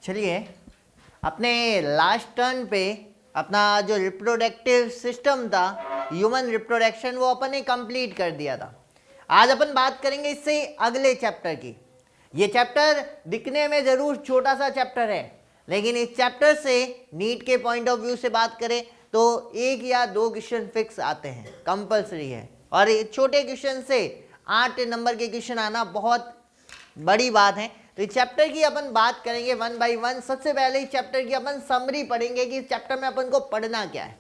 चलिए, अपने last turn पे अपना जो रिप्रोडक्टिव सिस्टम था, ह्यूमन रिप्रोडक्शन, वो अपन ने कंप्लीट कर दिया था। आज अपन बात करेंगे इससे अगले चैप्टर की। ये चैप्टर दिखने में ज़रूर छोटा सा चैप्टर है, लेकिन इस चैप्टर से नीट के पॉइंट ऑफ व्यू से बात करें तो 1 या 2 क्वेश्चन फिक्स आते हैं, कंपलसरी है। और छोटे क्वेश्चन से 8 नंबर के क्वेश्चन आना बहुत बड़ी बात है। तो इस चैप्टर की अपन बात करेंगे 1 बाय 1। सबसे पहले इस चैप्टर की अपन समरी पढ़ेंगे कि इस चैप्टर में अपन को पढ़ना क्या है,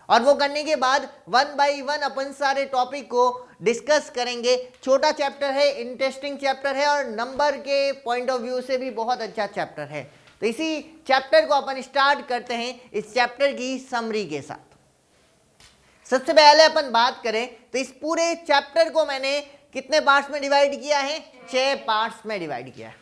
और वो करने के बाद 1 बाय 1 अपन सारे टॉपिक को डिस्कस करेंगे। छोटा चैप्टर है, इंटरेस्टिंग चैप्टर है, और नंबर के पॉइंट ऑफ व्यू से भी बहुत अच्छा चैप्टर है। तो इसी चैप्टर को अपन स्टार्ट करते हैं इस चैप्टर की समरी के साथ। सबसे पहले अपन बात करें तो इस पूरे चैप्टर को मैंने कितने पार्ट्स में डिवाइड किया है? 6 पार्ट्स में डिवाइड किया है।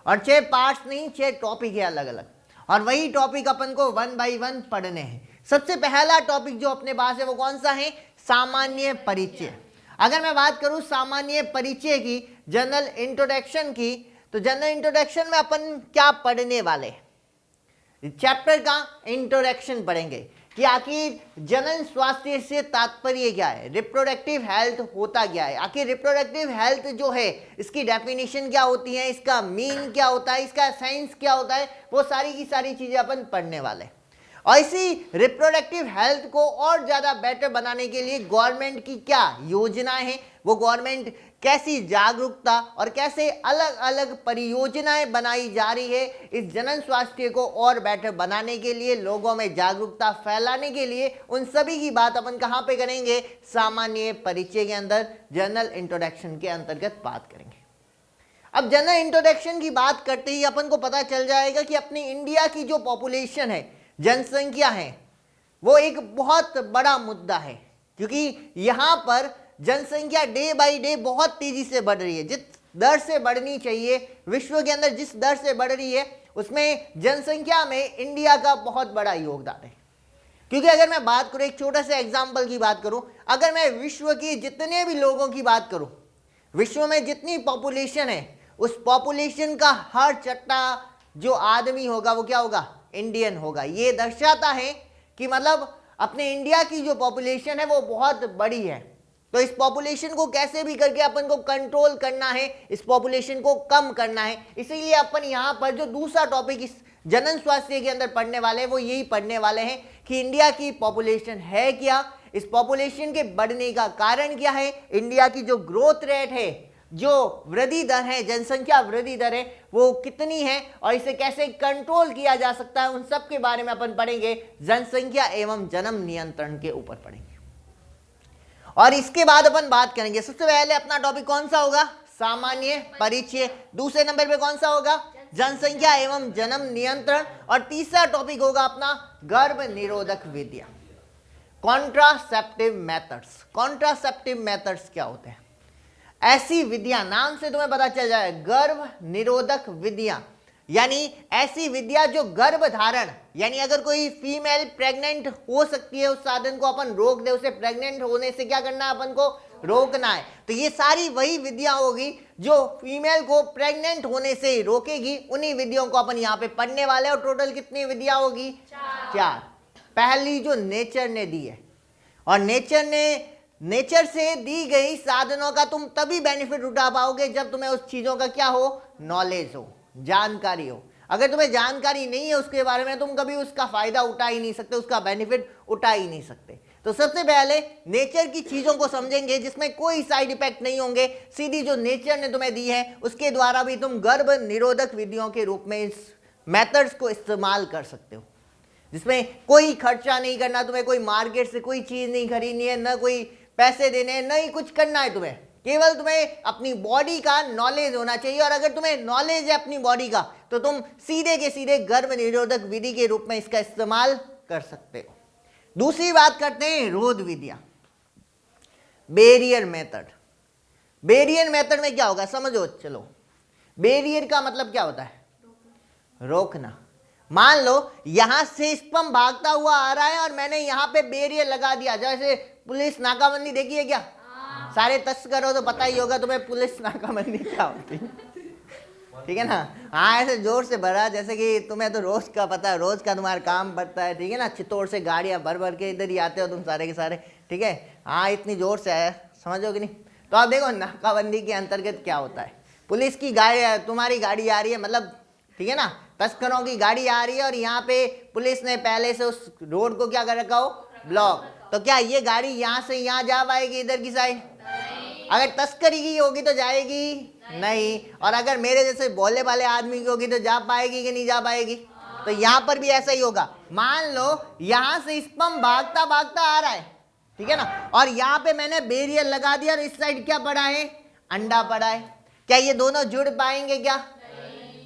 और 6 पार्ट्स नहीं, 6 टॉपिक है अलग अलग, और वही टॉपिक अपन को 1 बाय 1 पढ़ने हैं। सबसे पहला टॉपिक जो अपने पास है वो कौन सा है? सामान्य परिचय। अगर मैं बात करूं सामान्य परिचय की, जनरल इंट्रोडक्शन की, तो जनरल इंट्रोडक्शन में अपन क्या पढ़ने वाले? चैप्टर का इंट्रोडक्शन पढ़ेंगे कि आखिर जनन स्वास्थ्य से तात्पर्य क्या है, रिप्रोडक्टिव हेल्थ होता क्या है, आखिर रिप्रोडक्टिव हेल्थ जो है इसकी डेफिनेशन क्या होती है, इसका मीन क्या होता है, इसका साइंस क्या होता है, वो सारी की सारी चीज़ें अपन पढ़ने वाले हैं। और इसी रिप्रोडक्टिव हेल्थ को और ज़्यादा बेटर बनाने के लिए गवर्नमेंट की क्या योजनाएं हैं, वो गवर्नमेंट कैसी जागरूकता और कैसे अलग अलग परियोजनाएं बनाई जा रही है इस जनन स्वास्थ्य को और बेटर बनाने के लिए, लोगों में जागरूकता फैलाने के लिए, उन सभी की बात अपन कहाँ पे करेंगे? सामान्य परिचय के अंदर, जनरल इंट्रोडक्शन के अंतर्गत बात करेंगे। अब जनरल इंट्रोडक्शन की बात करते ही अपन को पता चल जाएगा कि अपनी इंडिया की जो पॉपुलेशन है, जनसंख्या है, वो एक बहुत बड़ा मुद्दा है, क्योंकि यहाँ पर जनसंख्या डे बाय डे बहुत तेजी से बढ़ रही है। जिस दर से बढ़नी चाहिए, विश्व के अंदर जिस दर से बढ़ रही है, उसमें जनसंख्या में इंडिया का बहुत बड़ा योगदान है। क्योंकि अगर मैं बात करूं, एक छोटा सा एग्जांपल की बात करूं, अगर मैं विश्व की जितने भी लोगों की बात करूं, विश्व में जितनी पॉपुलेशन है, उस पॉपुलेशन का हर छठा जो आदमी होगा वो क्या होगा? इंडियन होगा। ये दर्शाता है कि मतलब अपने इंडिया की जो पॉपुलेशन है वो बहुत बड़ी है। तो इस पॉपुलेशन को कैसे भी करके अपन को कंट्रोल करना है, इस पॉपुलेशन को कम करना है। इसीलिए अपन यहाँ पर जो दूसरा टॉपिक इस जनन स्वास्थ्य के अंदर पढ़ने वाले हैं वो यही पढ़ने वाले हैं कि इंडिया की पॉपुलेशन है क्या, इस पॉपुलेशन के बढ़ने का कारण क्या है, इंडिया की जो ग्रोथ रेट है, जो वृद्धि दर है, जनसंख्या वृद्धि दर है, वो कितनी है, और इसे कैसे कंट्रोल किया जा सकता है, उन सब के बारे में अपन पढ़ेंगे। जनसंख्या एवं जन्म नियंत्रण के ऊपर पढ़ेंगे। और इसके बाद अपन बात करेंगे, सबसे पहले अपना टॉपिक कौन सा होगा? सामान्य परिचय। दूसरे नंबर पे कौन सा होगा? जनसंख्या एवं जन्म नियंत्रण। और तीसरा टॉपिक होगा अपना गर्भ निरोधक विधियां, कॉन्ट्रासेप्टिव मेथड्स। कॉन्ट्रासेप्टिव मेथड्स क्या होते हैं? ऐसी विधियां, नाम से तुम्हें पता चल जाए, गर्भ निरोधक विधियां, यानी ऐसी विधियां जो गर्भ धारण, यानी अगर कोई फीमेल प्रेग्नेंट हो सकती है, उस साधन को अपन रोक दे, उसे प्रेग्नेंट होने से क्या करना है? अपन को रोकना है। तो ये सारी वही विधियां होगी जो फीमेल को प्रेग्नेंट होने से रोकेगी। उन्हीं विधियों को अपन यहाँ पे पढ़ने वाले हैं। और टोटल कितनी विधियां होगी? 4। पहली जो नेचर ने दी है, और नेचर से दी गई साधनों का तुम तभी बेनिफिट उठा पाओगे जब तुम्हें उस चीजों का क्या हो? नॉलेज हो, जानकारी हो। अगर तुम्हें जानकारी नहीं है उसके बारे में, तुम कभी उसका फायदा उठा ही नहीं सकते, उसका बेनिफिट उठा ही नहीं सकते। तो सबसे पहले नेचर की चीजों को समझेंगे जिसमें कोई साइड इफेक्ट नहीं होंगे, सीधी जो नेचर ने तुम्हें दी है उसके द्वारा भी तुम गर्भ निरोधक विधियों के रूप में इस मेथड्स को इस्तेमाल कर सकते हो, जिसमें कोई खर्चा नहीं करना, तुम्हें कोई मार्केट से कोई चीज नहीं खरीदनी है, न कोई पैसे देने हैं, नहीं कुछ करना है तुम्हें, केवल तुम्हें अपनी बॉडी का नॉलेज होना चाहिए। और अगर तुम्हें नॉलेज है अपनी बॉडी का, तो तुम सीधे के सीधे गर्भ निरोधक विधि के रूप में इसका इस्तेमाल कर सकते हो। दूसरी बात करते हैं रोध विधियां, बैरियर मेथड। बैरियर मेथड में क्या होगा समझो, चलो। बैरियर का मतलब क्या होता है? रोकना। मान लो यहां से स्पर्म भागता हुआ आ रहा है और मैंने यहां पे बैरियर लगा दिया, जैसे पुलिस नाकाबंदी देखी है क्या? सारे तस्कर हो तो पता ही होगा तुम्हें पुलिस नाकाबंदी क्या होती है। ठीक है ना। हाँ ऐसे जोर से भरा जैसे कि तुम्हें तो रोज का पता है, रोज का तुम्हारा काम पड़ता है, ठीक है ना। चित्तौड़ से गाड़ियाँ भर भर के इधर ही आते हो तुम सारे के सारे, ठीक है। हाँ इतनी जोर से आया, समझो कि नहीं। तो आप देखो नाकाबंदी के अंतर्गत क्या होता है, पुलिस की गाड़ी, तुम्हारी गाड़ी आ रही है, मतलब ठीक है ना, तस्करों की गाड़ी आ रही है और यहाँ पे पुलिस ने पहले से उस रोड को क्या कर रखा हो, ब्लॉक। तो क्या ये गाड़ी यहाँ से यहाँ जा पाएगी इधर की साइड? अगर तस्करी की होगी तो जाएगी नहीं। और अगर मेरे जैसे बोले वाले आदमी की होगी तो जा पाएगी कि नहीं जा पाएगी? तो यहाँ पर भी ऐसा ही होगा। मान लो यहाँ से स्पम भागता भागता आ रहा है, ठीक है ना, और यहाँ पे मैंने बैरियर लगा दिया और इस साइड क्या पड़ा है, अंडा पड़ा है। क्या ये दोनों जुड़ पाएंगे क्या?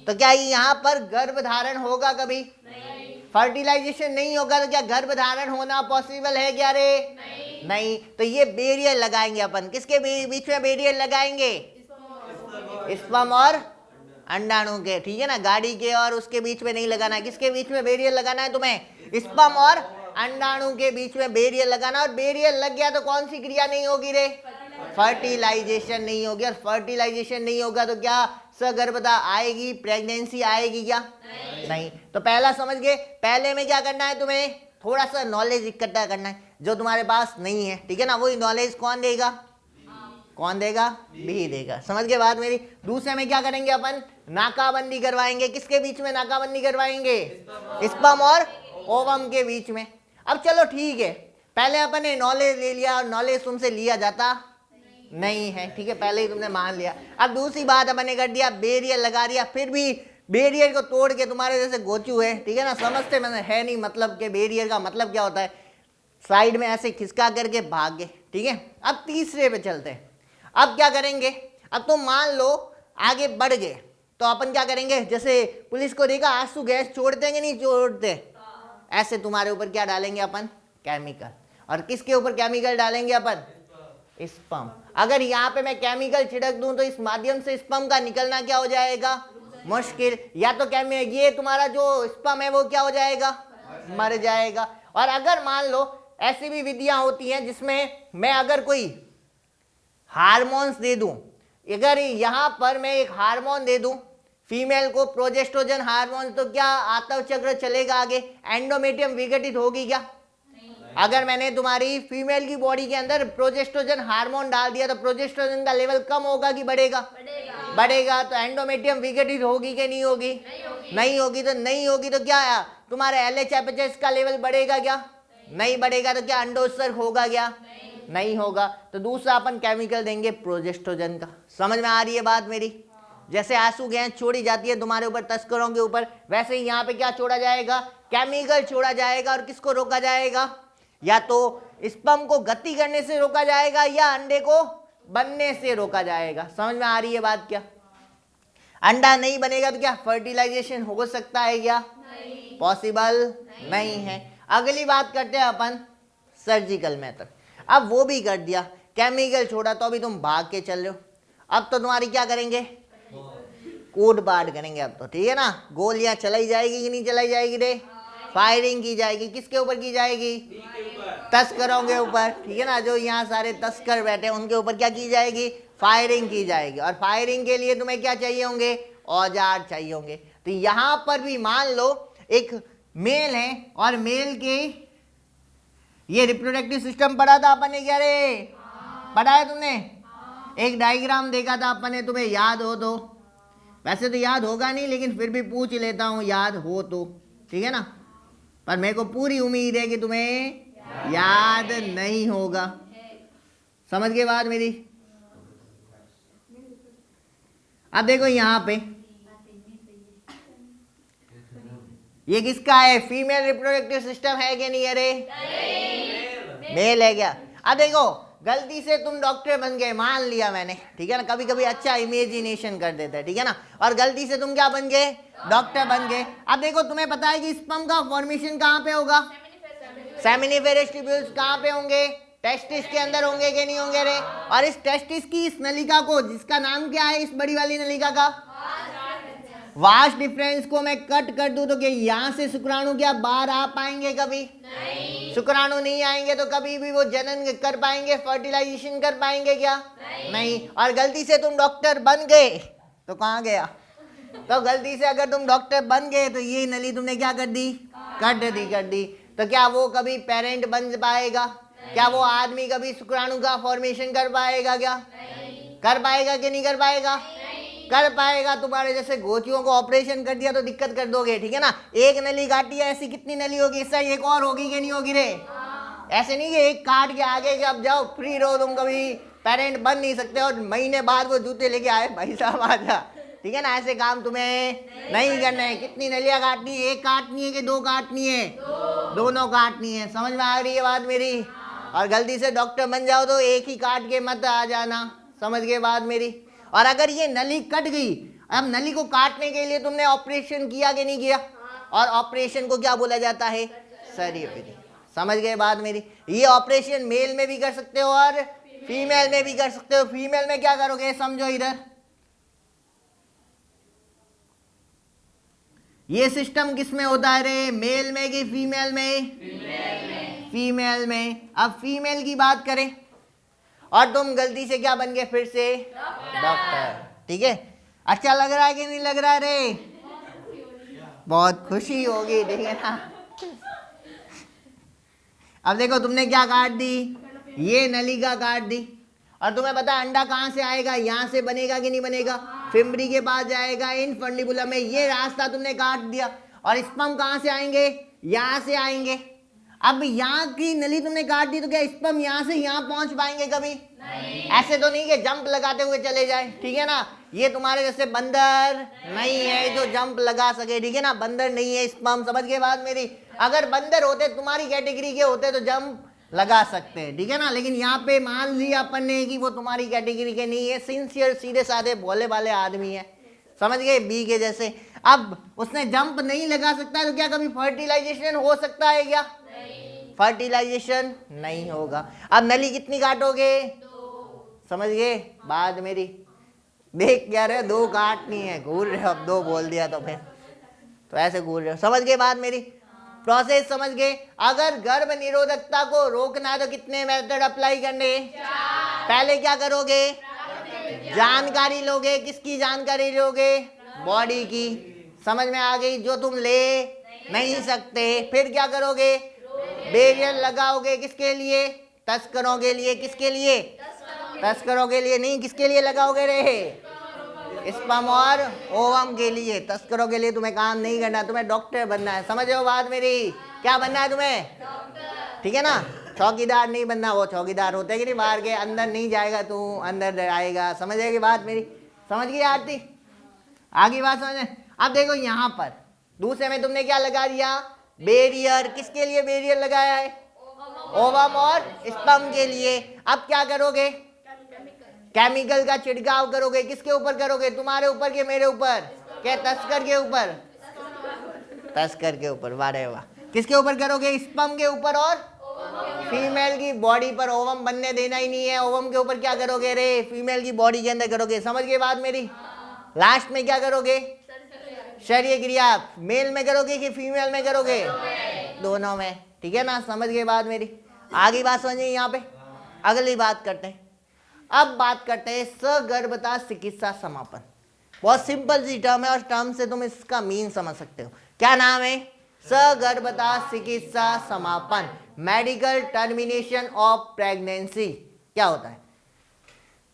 तो क्या यहाँ पर गर्भधारण होगा कभी? फर्टिलाइजेशन नहीं होगा तो क्या गर्भधारण होना पॉसिबल है क्या रे? नहीं। तो ये बैरियर लगाएंगे अपन, किसके बीच में बैरियर लगाएंगे? स्पर्म और अंडाणु के, ठीक है ना। गाड़ी के और उसके बीच में नहीं लगाना है, किसके बीच में बैरियर लगाना है तुम्हें? स्पर्म और अंडाणु के बीच में बैरियर लगाना। और बैरियर लग गया तो कौन सी क्रिया नहीं होगी रे? फर्टिलाइजेशन नहीं होगी। और फर्टिलाइजेशन नहीं होगा तो क्या सगर्भता आएगी, प्रेगनेंसी आएगी क्या? नहीं। तो पहला समझ गए। पहले में क्या करना है तुम्हें? थोड़ा सा नॉलेज इकट्ठा करना है जो तुम्हारे पास नहीं है, ठीक है ना। वही नॉलेज कौन देगा? कौन देगा? भी देगा। समझ गए बात मेरी। दूसरे में क्या करेंगे अपन? नाकाबंदी करवाएंगे। किसके बीच में नाकाबंदी करवाएंगे? स्पर्म और ओवम के बीच में। अब चलो ठीक है, पहले अपन ने नॉलेज ले लिया और नॉलेज तुमसे लिया जाता नहीं है, ठीक है, पहले ही तुमने मान लिया। अब दूसरी बात अपन ने कर दिया, बैरियर लगा दिया, फिर भी बैरियर को तोड़ के तुम्हारे जैसे गोचू है, ठीक है ना, समझते मैंने है नहीं मतलब के बैरियर का मतलब क्या होता है, साइड में ऐसे खिसका करके भाग गए, ठीक है। अब तीसरे पे चलते हैं। अब क्या करेंगे? अब तुम मान लो आगे बढ़ गए तो अपन क्या करेंगे? जैसे पुलिस को देखा आंसू गैस छोड़ते कि नहीं छोड़ते, ऐसे तुम्हारे ऊपर क्या डालेंगे अपन? केमिकल। और किसके ऊपर केमिकल डालेंगे अपन? स्पर्म। अगर यहाँ पे मैं केमिकल छिड़क दूं तो इस माध्यम से स्पर्म का निकलना क्या हो जाएगा? मुश्किल। या तो ये तुम्हारा जो स्पर्म है वो क्या हो जाएगा? मर जाएगा। और अगर मान लो ऐसी भी विधियां होती हैं जिसमें मैं अगर कोई हार्मोन्स दे दूं, अगर यहाँ पर मैं एक हार्मोन दे दूं फीमेल को, प्रोजेस्ट्रोजन हार्मोन, तो क्या आतव चक्र चलेगा आगे? एंडोमेट्रियम विघटित होगी क्या? अगर मैंने तुम्हारी फीमेल की बॉडी के अंदर प्रोजेस्ट्रोजन हार्मोन डाल दिया तो प्रोजेस्ट्रोजन का लेवल कम होगा कि बढ़ेगा? बढ़ेगा। तो एंडोमेट्रियम विघटित होगी कि नहीं होगी? नहीं होगी। तो नहीं होगी तो क्या तुम्हारे LH-FSH का लेवल बढ़ेगा क्या? नहीं बढ़ेगा। तो क्या अंडोत्सर्ग होगा क्या? नहीं होगा। तो दूसरा अपन केमिकल देंगे प्रोजेस्ट्रोजन का। समझ में आ रही है बात मेरी? जैसे आंसू गैस छोड़ी जाती है तुम्हारे ऊपर, तस्करों के ऊपर, वैसे ही यहाँ पे क्या छोड़ा जाएगा? केमिकल छोड़ा जाएगा। और किसको रोका जाएगा? या तो स्पर्म को गति करने से रोका जाएगा या अंडे को बनने से रोका जाएगा। समझ में आ रही है बात? क्या अंडा नहीं बनेगा तो क्या फर्टिलाइजेशन हो सकता है क्या? पॉसिबल नहीं है। अगली बात करते हैं अपन सर्जिकल मेथड। अब वो भी कर दिया, केमिकल छोड़ा तो अभी तुम भाग के चल रहे हो। अब तो तुम्हारी क्या करेंगे? कूट पाट करेंगे अब तो, ठीक है ना। गोलियां चलाई जाएगी कि नहीं चलाई जाएगी रे? फायरिंग की जाएगी। किसके ऊपर की जाएगी? तस्करों के ऊपर, ठीक है ना। जो यहाँ सारे तस्कर बैठे हैं उनके ऊपर क्या की जाएगी? फायरिंग की जाएगी। और फायरिंग के लिए तुम्हें क्या चाहिए होंगे? औजार चाहिए होंगे। तो यहाँ पर भी मान लो एक मेल है और मेल के ये रिप्रोडक्टिव सिस्टम पढ़ा था अपन ने क्या रे? पढ़ा है तुमने? एक डायग्राम देखा था अपन ने, तुम्हें याद हो तो? वैसे तो याद होगा नहीं लेकिन फिर भी पूछ लेता हूँ, याद हो तो, ठीक है ना। पर मेरे को पूरी उम्मीद है कि तुम्हें याद नहीं होगा। समझ गए बात मेरी? अब देखो यहाँ पे ये किसका है? फीमेल रिप्रोडक्टिव सिस्टम है कि नहीं? अरे मेल है क्या? अब देखो गलती से तुम डॉक्टर बन गए, मान लिया मैंने, ठीक है ना। कभी कभी अच्छा इमेजिनेशन कर देता है, ठीक है ना। और गलती से तुम क्या बन गए? डॉक्टर बन गए। अब देखो तुम्हें पता है कि स्पर्म का फॉर्मेशन कहाँ पे होगा? सेमिनिफेरस ट्यूब्यूल्स कहाँ पे होंगे? टेस्टिस के अंदर होंगे कि नहीं होंगे रे? और इस टेस्टिस की इस नलिका को, जिसका नाम क्या है इस बड़ी वाली नलिका का? वास्ट डिफरेंस को मैं कट कर दूं तो क्या यहाँ से शुक्राणु क्या बाहर आ पाएंगे? कभी नहीं। शुक्राणु नहीं आएंगे तो कभी भी वो जनन कर पाएंगे, फर्टिलाइजेशन कर पाएंगे क्या? नहीं। और गलती से तुम डॉक्टर बन गए तो कहाँ गया? तो गलती से अगर तुम डॉक्टर बन गए तो ये नली तुमने क्या कर दी, कर दी। तो क्या वो कभी पेरेंट बन पाएगा? क्या वो आदमी कभी शुक्राणु का फॉर्मेशन कर पाएगा? क्या कर पाएगा कि नहीं कर पाएगा? कर पाएगा। तुम्हारे जैसे गोचियों को ऑपरेशन कर दिया तो दिक्कत कर दोगे, ठीक है ना। एक नली काटी है, ऐसी कितनी नली होगी? इससे एक और होगी कि नहीं होगी रे? ऐसे नहीं कि एक काट के आगे कि अब जाओ फ्री रहो, तुम कभी पेरेंट बन नहीं सकते और महीने बाद वो जूते लेके आए भाई साहब आजा, ठीक है ना। ऐसे काम तुम्हें नहीं करना है। कितनी नलियां काटनी है? एक काटनी है कि दो काटनी है? दोनों काटनी है। समझ में आ रही है बात मेरी? और गलती से डॉक्टर बन जाओ तो एक ही काट के मत आ जाना, समझ गए बात मेरी। और अगर ये नली कट गई, अब नली को काटने के लिए तुमने ऑपरेशन किया कि नहीं किया? और ऑपरेशन को क्या बोला जाता है? सर्जरी। समझ गए बात मेरी? ये ऑपरेशन मेल में भी कर सकते हो और फीमेल में भी कर सकते हो। फीमेल में क्या करोगे समझो इधर, ये सिस्टम किस में होता है रे? मेल में कि फीमेल में? फीमेल में। अब फीमेल की बात करें और तुम गलती से क्या बन गए फिर से? डॉक्टर, ठीक है। अच्छा लग रहा है कि नहीं लग रहा है रे? बहुत खुशी होगी, ठीक है ना। अब देखो तुमने क्या काट दी? ये नलिका काट दी। और तुम्हें पता है अंडा कहाँ से आएगा? यहाँ से बनेगा कि नहीं बनेगा? फिम्बरी के पास जाएगा, इनफंडिबुलम में। ये रास्ता तुमने काट दिया। और स्पर्म कहाँ से आएंगे? यहाँ से आएंगे। अब यहाँ की नली तुमने काट दी तो क्या स्पर्म यहाँ से यहाँ पहुंच पाएंगे कभी? नहीं। ऐसे तो नहीं कि जंप लगाते हुए चले जाए, ठीक है ना। ये तुम्हारे जैसे बंदर नहीं है जो जंप लगा सके, ठीक है ना। बंदर नहीं है स्पर्म, समझ गए बात मेरी? अगर बंदर होते, तुम्हारी कैटेगरी के होते तो जंप लगा सकते हैं, ठीक है ना। लेकिन यहाँ पे मान लिया अपन ने कि वो तुम्हारी कैटेगरी के नहीं है, सिंसियर सीधे साधे भोले वाले आदमी है, समझ गए, बी के जैसे। अब उसने जंप नहीं लगा सकता है तो क्या कभी फर्टिलाइजेशन हो सकता है? क्या फर्टिलाइजेशन नहीं होगा। अब नली कितनी काटोगे? समझ गए बात मेरी? देख क्या रहे, दो काटनी है, घूर रहे हो। अब दो बोल दिया तो फिर तो ऐसे घूर रहे हो, समझ गए बात मेरी? प्रोसेस समझ गए? अगर गर्भ निरोधकता को रोकना है तो कितने मेथड अप्लाई करने? पहले क्या करोगे? जानकारी लोगे। किसकी जानकारी लोगे? बॉडी की। समझ में आ गई? जो तुम ले नहीं सकते। फिर क्या करोगे? बैरियर लगाओगे। किसके लिए? तस्करों के लिए। किसके लिए? तस्करों के लिए नहीं, किसके लिए लगाओगे रे? स्पर्म और ओवम के लिए। तस्करों के लिए तुम्हें काम नहीं करना, तुम्हें डॉक्टर बनना है। समझ रहे बात मेरी? क्या बनना है तुम्हें? ठीक है ना। चौकीदार नहीं बनना। वो चौकीदार होते कि नहीं, बाहर के, अंदर नहीं जाएगा तू, अंदर आएगा। समझ आएगी बात मेरी? समझ गई आरती? आगे बात समझ। अब देखो यहाँ पर दूसरे में तुमने क्या लगा दिया? बैरियर। किसके लिए बैरियर लगाया है? ओवम और स्पर्म के लिए। अब क्या करोगे? केमिकल का छिड़काव करोगे। किसके ऊपर करोगे? तुम्हारे ऊपर के मेरे ऊपर? क्या तस्कर के ऊपर? तस्कर के ऊपर। वाह वाह। किसके ऊपर करोगे? स्पर्म के ऊपर और फीमेल की बॉडी पर। ओवम बनने देना ही नहीं है। ओवम के ऊपर क्या करोगे रे? फीमेल की बॉडी के अंदर करोगे। समझ गए बात मेरी? लास्ट में क्या करोगे? शरीर क्रिया। मेल में करोगे कि फीमेल में करोगे? दोनों में, ठीक है ना। समझ गए बात मेरी? आगे बात समझिए। यहाँ पे अगली बात करते हैं। अब बात करते हैं सगर्भता चिकित्सा समापन। बहुत सिंपल सी टर्म है और टर्म से तुम इसका मीन समझ सकते हो। क्या नाम है? सगर्भता चिकित्सा समापन, मेडिकल टर्मिनेशन ऑफ प्रेगनेंसी। क्या होता है?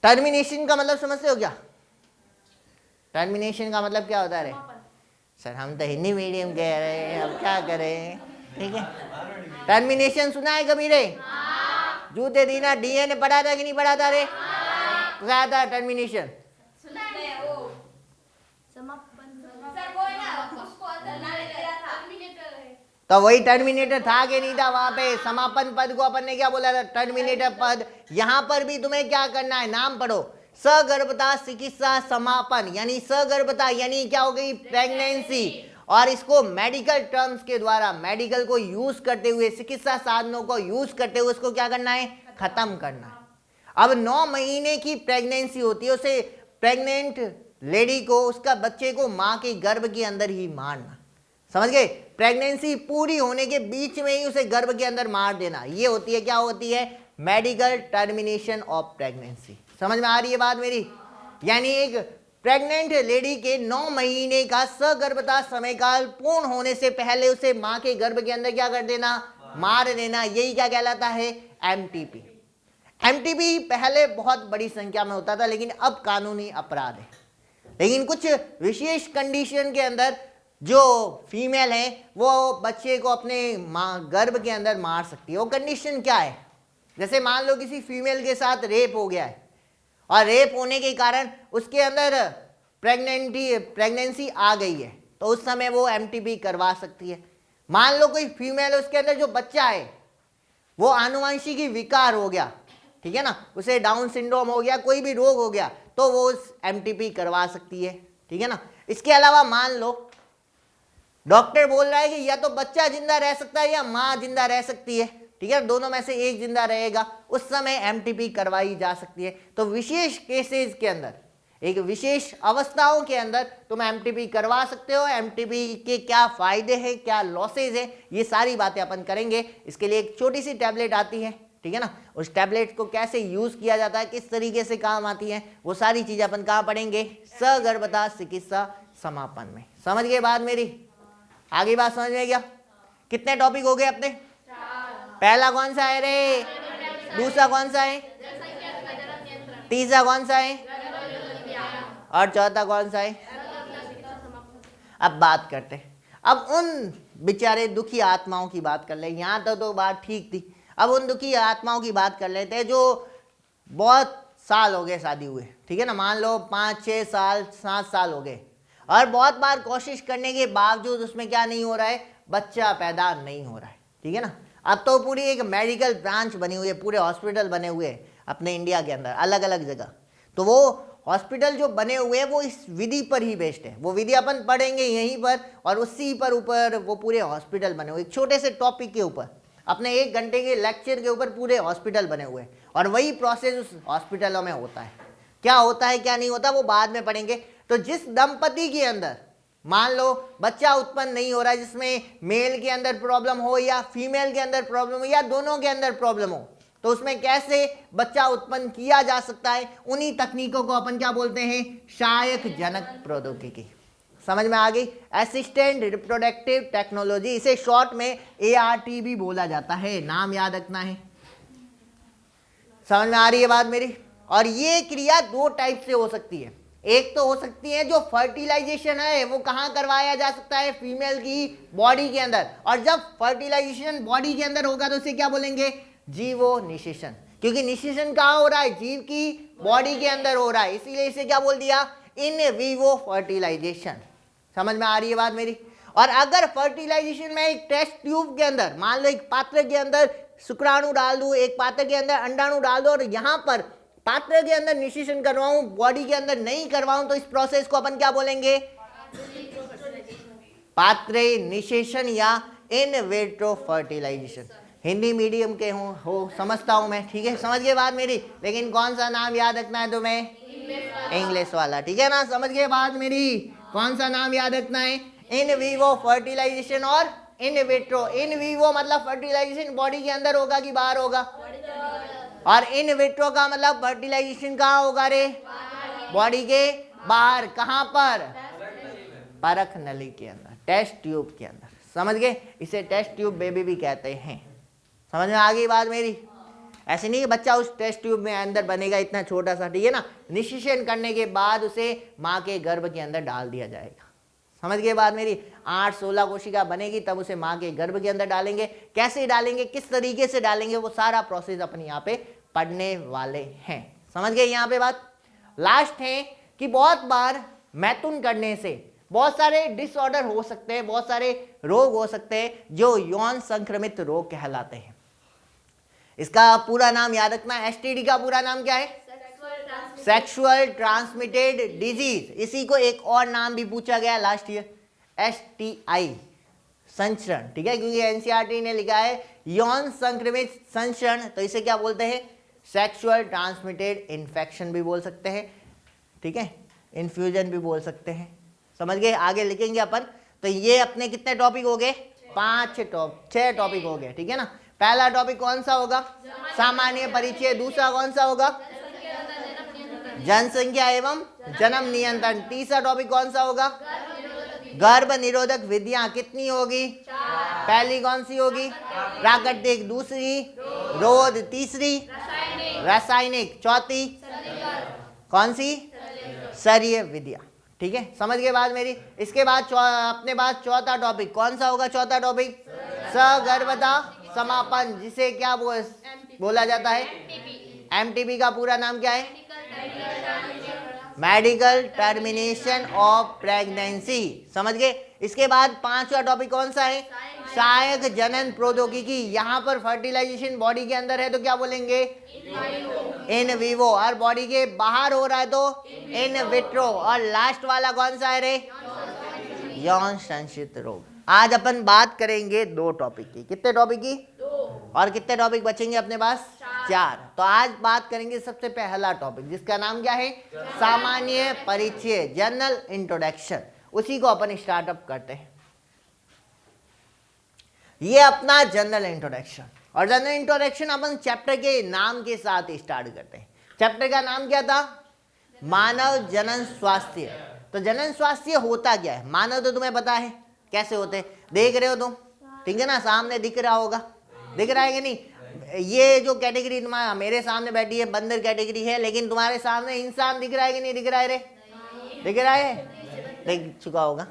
टर्मिनेशन का मतलब समझते हो क्या? टर्मिनेशन का मतलब क्या होता है रे? सर हम तो हिंदी मीडियम कह रहे हैं, अब क्या करें, ठीक है। टर्मिनेशन सुना है कभी रे? जूते दीना डीएनए पढ़ा था कि नहीं पढ़ा था रे? क्या था टर्मिनेशन? तो वही टर्मिनेटर था कि नहीं था? वहां पे समापन पद को अपन ने क्या बोला था? टर्मिनेटर पद। यहां पर भी तुम्हें क्या करना है? नाम पढ़ो। सगर्भता चिकित्सा समापन, यानी सगर्भता यानी क्या हो गई? प्रेगनेंसी। और इसको मेडिकल टर्म्स के द्वारा, मेडिकल को यूज करते हुए, चिकित्सा साधनों को यूज करते हुए उसको क्या करना है? खत्म करना है। अब 9 महीने की प्रेगनेंसी होती है, उसे प्रेग्नेंट लेडी को, उसका बच्चे को माँ के गर्भ के अंदर ही मारना। समझ गए? प्रेगनेंसी पूरी होने के बीच में ही उसे गर्भ के अंदर मार देना। ये होती है, क्या होती है? Medical termination of pregnancy. समझ में आ रही है बात मेरी? यानी एक प्रेग्नेंट लेडी के 9 महीने का सगर्भता समय काल पूर्ण होने से पहले उसे मां के गर्भ के अंदर क्या कर देना, मार देना, यही क्या कहलाता है, एमटीपी। एमटीपी पहले बहुत बड़ी संख्या में होता था, लेकिन अब कानूनी अपराध है। लेकिन कुछ विशेष कंडीशन के अंदर जो फीमेल है वो बच्चे को अपने गर्भ के अंदर मार सकती है। वो कंडीशन क्या है, जैसे मान लो किसी फीमेल के साथ रेप हो गया है और रेप होने के कारण उसके अंदर प्रेगनेंसी आ गई है, तो उस समय वो एमटीपी करवा सकती है। मान लो कोई फीमेल है, उसके अंदर जो बच्चा है वो आनुवंशिकी विकार हो गया, ठीक है ना, उसे डाउन सिंड्रोम हो गया, कोई भी रोग हो गया, तो वो एमटीपी करवा सकती है, ठीक है ना। इसके अलावा मान लो डॉक्टर बोल रहा है कि या तो बच्चा जिंदा रह सकता है या मां जिंदा रह सकती है, ठीक है, दोनों में से एक जिंदा रहेगा, उस समय एमटीपी करवाई जा सकती है। तो विशेष केसेस के अंदर, एक विशेष अवस्थाओं के अंदर तुम एमटीपी करवा सकते हो। एमटीपी के क्या फायदे हैं, क्या लॉसेज है, ये सारी बातें अपन करेंगे। इसके लिए एक छोटी सी टैबलेट आती है, ठीक है ना, उस टैबलेट को कैसे यूज किया जाता है, किस तरीके से काम आती है, वो सारी चीजें अपन कहाँ पढ़ेंगे, सगर्भता चिकित्सा समापन में। समझ गए बात मेरी, आगे बात समझ में गया। कितने टॉपिक हो गए अपने, पहला कौन सा है रे, दूसरा कौन सा है, तीसरा कौन सा है, और चौथा कौन सा है। अब बात करते हैं, अब उन बेचारे दुखी आत्माओं की बात कर ले। यहाँ तो बात ठीक थी, अब उन दुखी आत्माओं की बात कर लेते हैं जो बहुत साल हो गए शादी हुए, ठीक है ना, मान लो 5, 6 साल, 7 साल हो गए, और बहुत बार कोशिश करने के बावजूद उसमें क्या नहीं हो रहा है, बच्चा पैदा नहीं हो रहा है, ठीक है ना। अब तो पूरी एक मेडिकल ब्रांच बनी हुई है, पूरे हॉस्पिटल बने हुए हैं अपने इंडिया के अंदर अलग अलग जगह। तो वो हॉस्पिटल जो बने हुए हैं वो इस विधि पर ही बेस्ड है, वो विधि अपन पढ़ेंगे यहीं पर, और उसी पर ऊपर वो पूरे हॉस्पिटल बने हुए, एक छोटे से टॉपिक के ऊपर अपने 1 घंटे के लेक्चर के ऊपर पूरे हॉस्पिटल बने हुए हैं, और वही प्रोसेस उस हॉस्पिटलों में होता है। क्या होता है क्या नहीं होता वो बाद में पढ़ेंगे। तो जिस दंपति के अंदर मान लो बच्चा उत्पन्न नहीं हो रहा है, जिसमें मेल के अंदर प्रॉब्लम हो या फीमेल के अंदर प्रॉब्लम हो या दोनों के अंदर प्रॉब्लम हो, तो उसमें कैसे बच्चा उत्पन्न किया जा सकता है, उन्हीं तकनीकों को अपन क्या बोलते हैं, सहायक जनक प्रौद्योगिकी। समझ में आ गई, असिस्टेंट रिप्रोडक्टिव टेक्नोलॉजी, इसे शॉर्ट में ART भी बोला जाता है, नाम याद रखना है। समझ में आ रही है बात मेरी। और ये क्रिया 2 टाइप से हो सकती है, एक तो हो सकती है जो फर्टिलाइजेशन है वो कहाँ करवाया जा सकता है, फीमेल की बॉडी के अंदर, और जब फर्टिलाइजेशन बॉडी के अंदर होगा तो उसे क्या बोलेंगे, जीवो निषेचन, क्योंकि निषेचन कहाँ हो रहा है, जीव की बॉडी के अंदर हो रहा है, इसीलिए इसे क्या बोल दिया, इन विवो फर्टिलाइजेशन। समझ में आ रही है बात मेरी। और अगर फर्टिलाइजेशन में एक टेस्ट ट्यूब के अंदर मान लो एक पात्र के अंदर शुक्राणु डाल दूं, एक पात्र के अंदर अंडाणु डाल दो, और यहाँ पर पात्र के अंदर निषेचन करवाऊं, बॉडी के अंदर नहीं करवाऊं, तो इस प्रोसेस को अपन क्या बोलेंगे, पात्र निषेचन या in vitro fertilisation. Hindi medium के हो समझता हूं मैं, ठीक है, समझ गए बात मेरी। लेकिन कौन सा नाम याद रखना है तुम्हें, इंग्लिश वाला, ठीक है ना, समझ गए बात मेरी। कौन सा नाम याद रखना है, इन विवो फर्टिलाइजेशन और इन विट्रो। इन विवो मतलब फर्टिलाइजेशन बॉडी के अंदर होगा कि बाहर होगा, और इन विट्रो का मतलब फर्टिलाइजेशन कहाँ होगा रे, बॉडी के बाहर, कहाँ पर, परख नली के अंदर, टेस्ट ट्यूब के अंदर। समझ गए, इसे टेस्ट ट्यूब बेबी भी कहते हैं। समझ में आ गई बात मेरी। ऐसे नहीं कि बच्चा उस टेस्ट ट्यूब में अंदर बनेगा इतना छोटा सा, ठीक है ना, निषेचन करने के बाद उसे माँ के गर्भ के अंदर डाल दिया जाएगा। समझ गए बात मेरी। 8-16 कोशिका बनेगी तब उसे माँ के गर्भ के अंदर डालेंगे, कैसे डालेंगे, किस तरीके से डालेंगे, वो सारा प्रोसेस अपन यहाँ पे पढ़ने वाले हैं। समझ गए यहाँ पे बात। लास्ट है कि बहुत बार मैथुन करने से बहुत सारे डिसऑर्डर हो सकते हैं, बहुत सारे रोग हो सकते हैं जो यौन संक्रमित रोग कहलाते हैं। इसका पूरा नाम याद रखना, एसटीडी का पूरा नाम क्या है, सेक्सुअल ट्रांसमिटेड डिजीज। इसी को एक और नाम भी पूछा गया लास्ट ईयर, STI संचरण, ठीक है, क्योंकि NCERT ने लिखा है यौन संक्रमित संचरण, तो इसे क्या बोलते हैं, सेक्सुअल ट्रांसमिटेड इन्फेक्शन भी बोल सकते हैं, ठीक है, इन्फ्यूजन भी बोल सकते हैं। समझ गए, आगे लिखेंगे अपन। तो ये अपने कितने टॉपिक हो गए, 6 टॉपिक हो गए, ठीक है ना। पहला टॉपिक कौन सा होगा, सामान्य परिचय। दूसरा कौन सा होगा, जनसंख्या एवं जन्म नियंत्रण। तीसरा टॉपिक कौन सा होगा? गर्भ निरोधक विधियां कितनी होगी? पहली कौन सी होगी? प्राकृतिक, दूसरी रोध, तीसरी रासायनिक, चौथी कौन सी? शरीय विधियां। ठीक है, समझ गए बात मेरी? इसके बाद अपने पास चौथा टॉपिक कौन सा होगा? चौथा टॉपिक सगर्भता समापन, जिसे क्या बोला जाता है? एमटीपी का पूरा नाम क्या है? Medical termination of pregnancy. समझ गए? इसके बाद पांचवा टॉपिक कौन सा है? सहायक जनन प्रौद्योगिकी। यहाँ पर फर्टिलाइजेशन बॉडी के अंदर है तो क्या बोलेंगे? In vivo. और बॉडी के बाहर हो रहा है तो इन विट्रो। और लास्ट वाला कौन सा है रे? यौन संचित रोग। आज अपन बात करेंगे दो टॉपिक की। कितने टॉपिक की? और कितने टॉपिक बचेंगे अपने पास? चार। तो आज बात करेंगे सबसे पहला टॉपिक, जिसका नाम क्या है? सामान्य परिचय, जनरल इंट्रोडक्शन। उसी को अपन स्टार्टअप करते हैं। ये अपना जनरल इंट्रोडक्शन। और जनरल इंट्रोडक्शन अपन चैप्टर के नाम के साथ स्टार्ट करते हैं। चैप्टर का नाम क्या था? मानव जनन स्वास्थ्य। तो जनन स्वास्थ्य होता क्या है? मानव तो तुम्हें पता है कैसे होते हैं, देख रहे हो तुम, ठीक है ना, सामने दिख रहा होगा, दिख रहा है कि नहीं? ये जो कैटेगरी तुम्हारा मेरे सामने बैठी है बंदर कैटेगरी है, लेकिन तुम्हारे सामने इंसान दिख रहा है कि नहीं दिख रहा है रे? दिख रहा है, देख चुका होगा।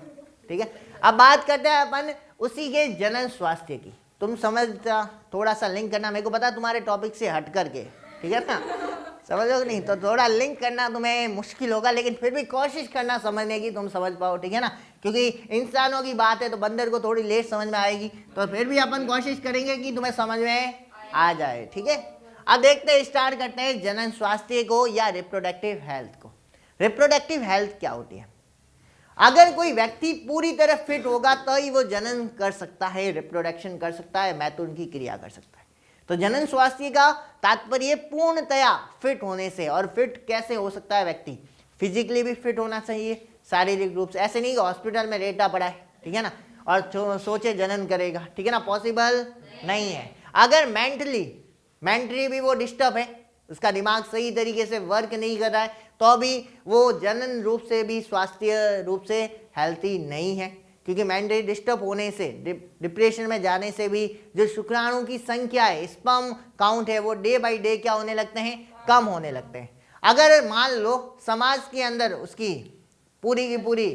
ठीक है, अब बात करते हैं अपन उसी के जनन स्वास्थ्य की। तुम समझता, थोड़ा सा लिंक करना, मेरे को पता तुम्हारे टॉपिक से हट करके, ठीक है ना, समझो कि नहीं? तो थोड़ा लिंक करना तुम्हें मुश्किल होगा, लेकिन फिर भी कोशिश करना समझने की, तुम समझ पाओ, ठीक है ना? क्योंकि इंसानों की बात है तो बंदर को थोड़ी लेट समझ में आएगी, तो फिर भी अपन कोशिश करेंगे कि तुम्हें समझ में आ जाए। ठीक है, अब देखते हैं, स्टार्ट करते हैं जनन स्वास्थ्य को या रिप्रोडक्टिव हेल्थ को। रिप्रोडक्टिव हेल्थ क्या होती है? अगर कोई व्यक्ति पूरी तरह फिट होगा तो ही वो जनन कर सकता है, रिप्रोडक्शन कर सकता है, मैथुन की क्रिया कर सकता है। तो जनन स्वास्थ्य का तात्पर्य पूर्णतया फिट होने से। और फिट कैसे हो सकता है व्यक्ति? फिजिकली भी फिट होना चाहिए, शारीरिक रूप से। ऐसे नहीं कि हॉस्पिटल में लेटा पड़ा है, ठीक है ना, और सोचे जनन करेगा, ठीक है ना, पॉसिबल नहीं है। अगर मेंटली भी वो डिस्टर्ब है, उसका दिमाग सही तरीके से वर्क नहीं कर रहा है, तो भी वो जनन रूप से भी स्वास्थ्य रूप से हेल्थी नहीं है। क्योंकि मेंटली डिस्टर्ब होने से, डिप्रेशन में जाने से भी जो शुक्राणु की संख्या है, स्पर्म काउंट है, वो डे बाय डे क्या होने लगते हैं? कम होने लगते हैं। अगर मान लो समाज के अंदर उसकी पूरी की पूरी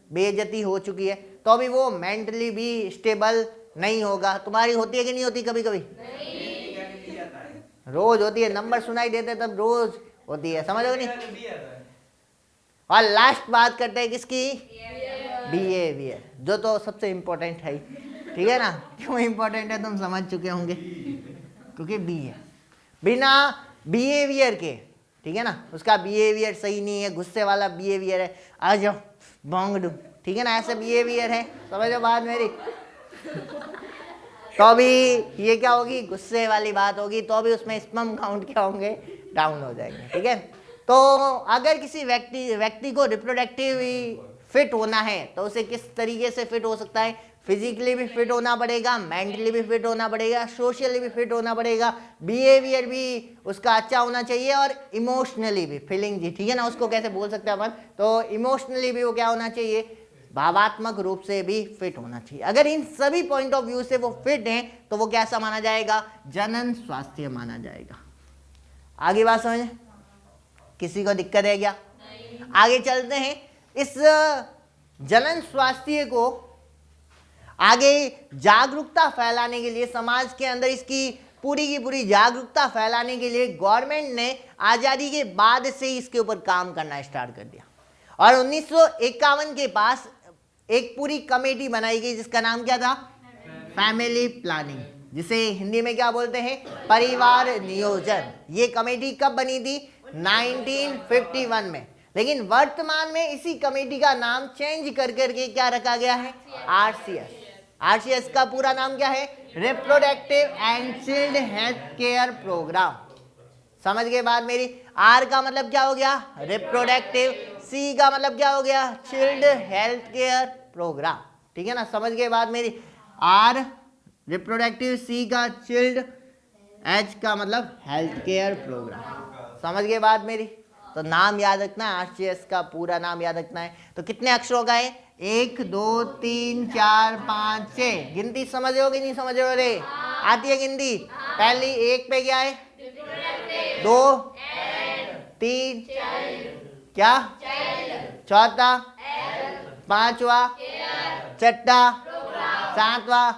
बेइज्जती हो चुकी है, तो भी वो मेंटली भी स्टेबल नहीं होगा। तुम्हारी होती है कि नहीं होती? कभी कभी रोज होती है, नंबर सुनाई देते तब रोज होती है, समझो नहीं? और लास्ट बात करते हैं किसकी? बिहेवियर, जो तो सबसे इंपॉर्टेंट है, ठीक है ना? क्यों इंपॉर्टेंट है तुम समझ चुके होंगे, क्योंकि बिना बिहेवियर के, ठीक है ना, उसका बिहेवियर सही नहीं है, गुस्से वाला बिहेवियर है, आ जाओ बोंग दो, ठीक है ना, ऐसे बिहेवियर है, समझो बात मेरी, तो भी ये क्या होगी? गुस्से वाली बात होगी, तो भी उसमें स्पर्म काउंट क्या होंगे? डाउन हो जाएंगे। ठीक है, तो अगर किसी व्यक्ति को रिप्रोडक्टिव फिट होना है तो उसे किस तरीके से फिट हो सकता है? फिजिकली भी फिट होना पड़ेगा, मेंटली भी फिट होना पड़ेगा, सोशली भी फिट होना पड़ेगा, बिहेवियर भी उसका अच्छा होना चाहिए, और इमोशनली भी, फीलिंग जी, ठीक है ना, उसको कैसे बोल सकते हैं अपन? तो इमोशनली भी वो क्या होना चाहिए? भावात्मक रूप से भी फिट होना चाहिए। अगर इन सभी पॉइंट ऑफ व्यू से वो फिट हैं तो वो कैसा माना जाएगा? जनन स्वास्थ्य माना जाएगा। आगे बात समझ, किसी को दिक्कत है क्या? आगे चलते हैं। इस जनन स्वास्थ्य को आगे जागरूकता फैलाने के लिए, समाज के अंदर इसकी पूरी की पूरी जागरूकता फैलाने के लिए गवर्नमेंट ने आजादी के बाद से ही इसके ऊपर काम करना स्टार्ट कर दिया। और 1951 के पास एक पूरी कमेटी बनाई गई जिसका नाम क्या था? फैमिली प्लानिंग, जिसे हिंदी में क्या बोलते हैं? परिवार नियोजन। ये कमेटी कब बनी थी? 1951 में। लेकिन वर्तमान में इसी कमेटी का नाम चेंज कर करके क्या रखा गया है? आरसीएस। आरसीएस का पूरा नाम क्या है? Reproductive and child health care programme. समझ गए बात मेरी? आर का मतलब क्या हो गया? रिप्रोडक्टिव। सी का मतलब क्या हो गया? Child health care programme. ठीक है ना, समझ गए बात मेरी? आर रिप्रोडक्टिव, सी का चाइल्ड, एच का मतलब हेल्थ केयर प्रोग्राम। समझ गए बात मेरी? तो नाम याद रखना है, आरसीएस का पूरा नाम याद रखना है। तो कितने अक्षरों का है? 1 2 3 4 5 6। गिनती समझ रहे हो कि नहीं समझ रहे हो रे? आती है गिनती? पहली 1 पे क्या है? 2 3 क्या? चौथा, पांचवा, छठा, सातवां।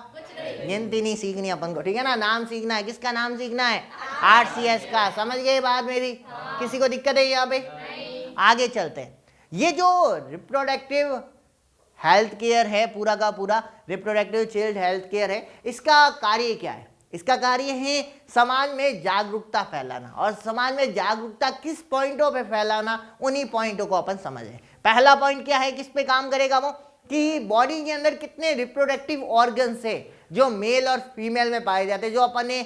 गिनती नहीं सीखनी अपन को, ठीक है ना? नाम सीखना है। किसका नाम सीखना है? आरसीएस का। समझ गए बात मेरी? किसी को दिक्कत है यहाँ पे? आगे चलते हैं। ये जो रिप्रोडक्टिव हेल्थ केयर है, पूरा का पूरा रिप्रोडक्टिव चाइल्ड हेल्थ केयर है, इसका कार्य क्या है? इसका कार्य है समाज में जागरूकता फैलाना। और समाज में जागरूकता किस पॉइंटों पे फैलाना, उन्हीं पॉइंटों को अपन समझें। पहला पॉइंट क्या है, किस पे काम करेगा वो? कि बॉडी के अंदर कितने रिप्रोडक्टिव ऑर्गन्स है जो मेल और फीमेल में पाए जाते हैं, जो अपन ने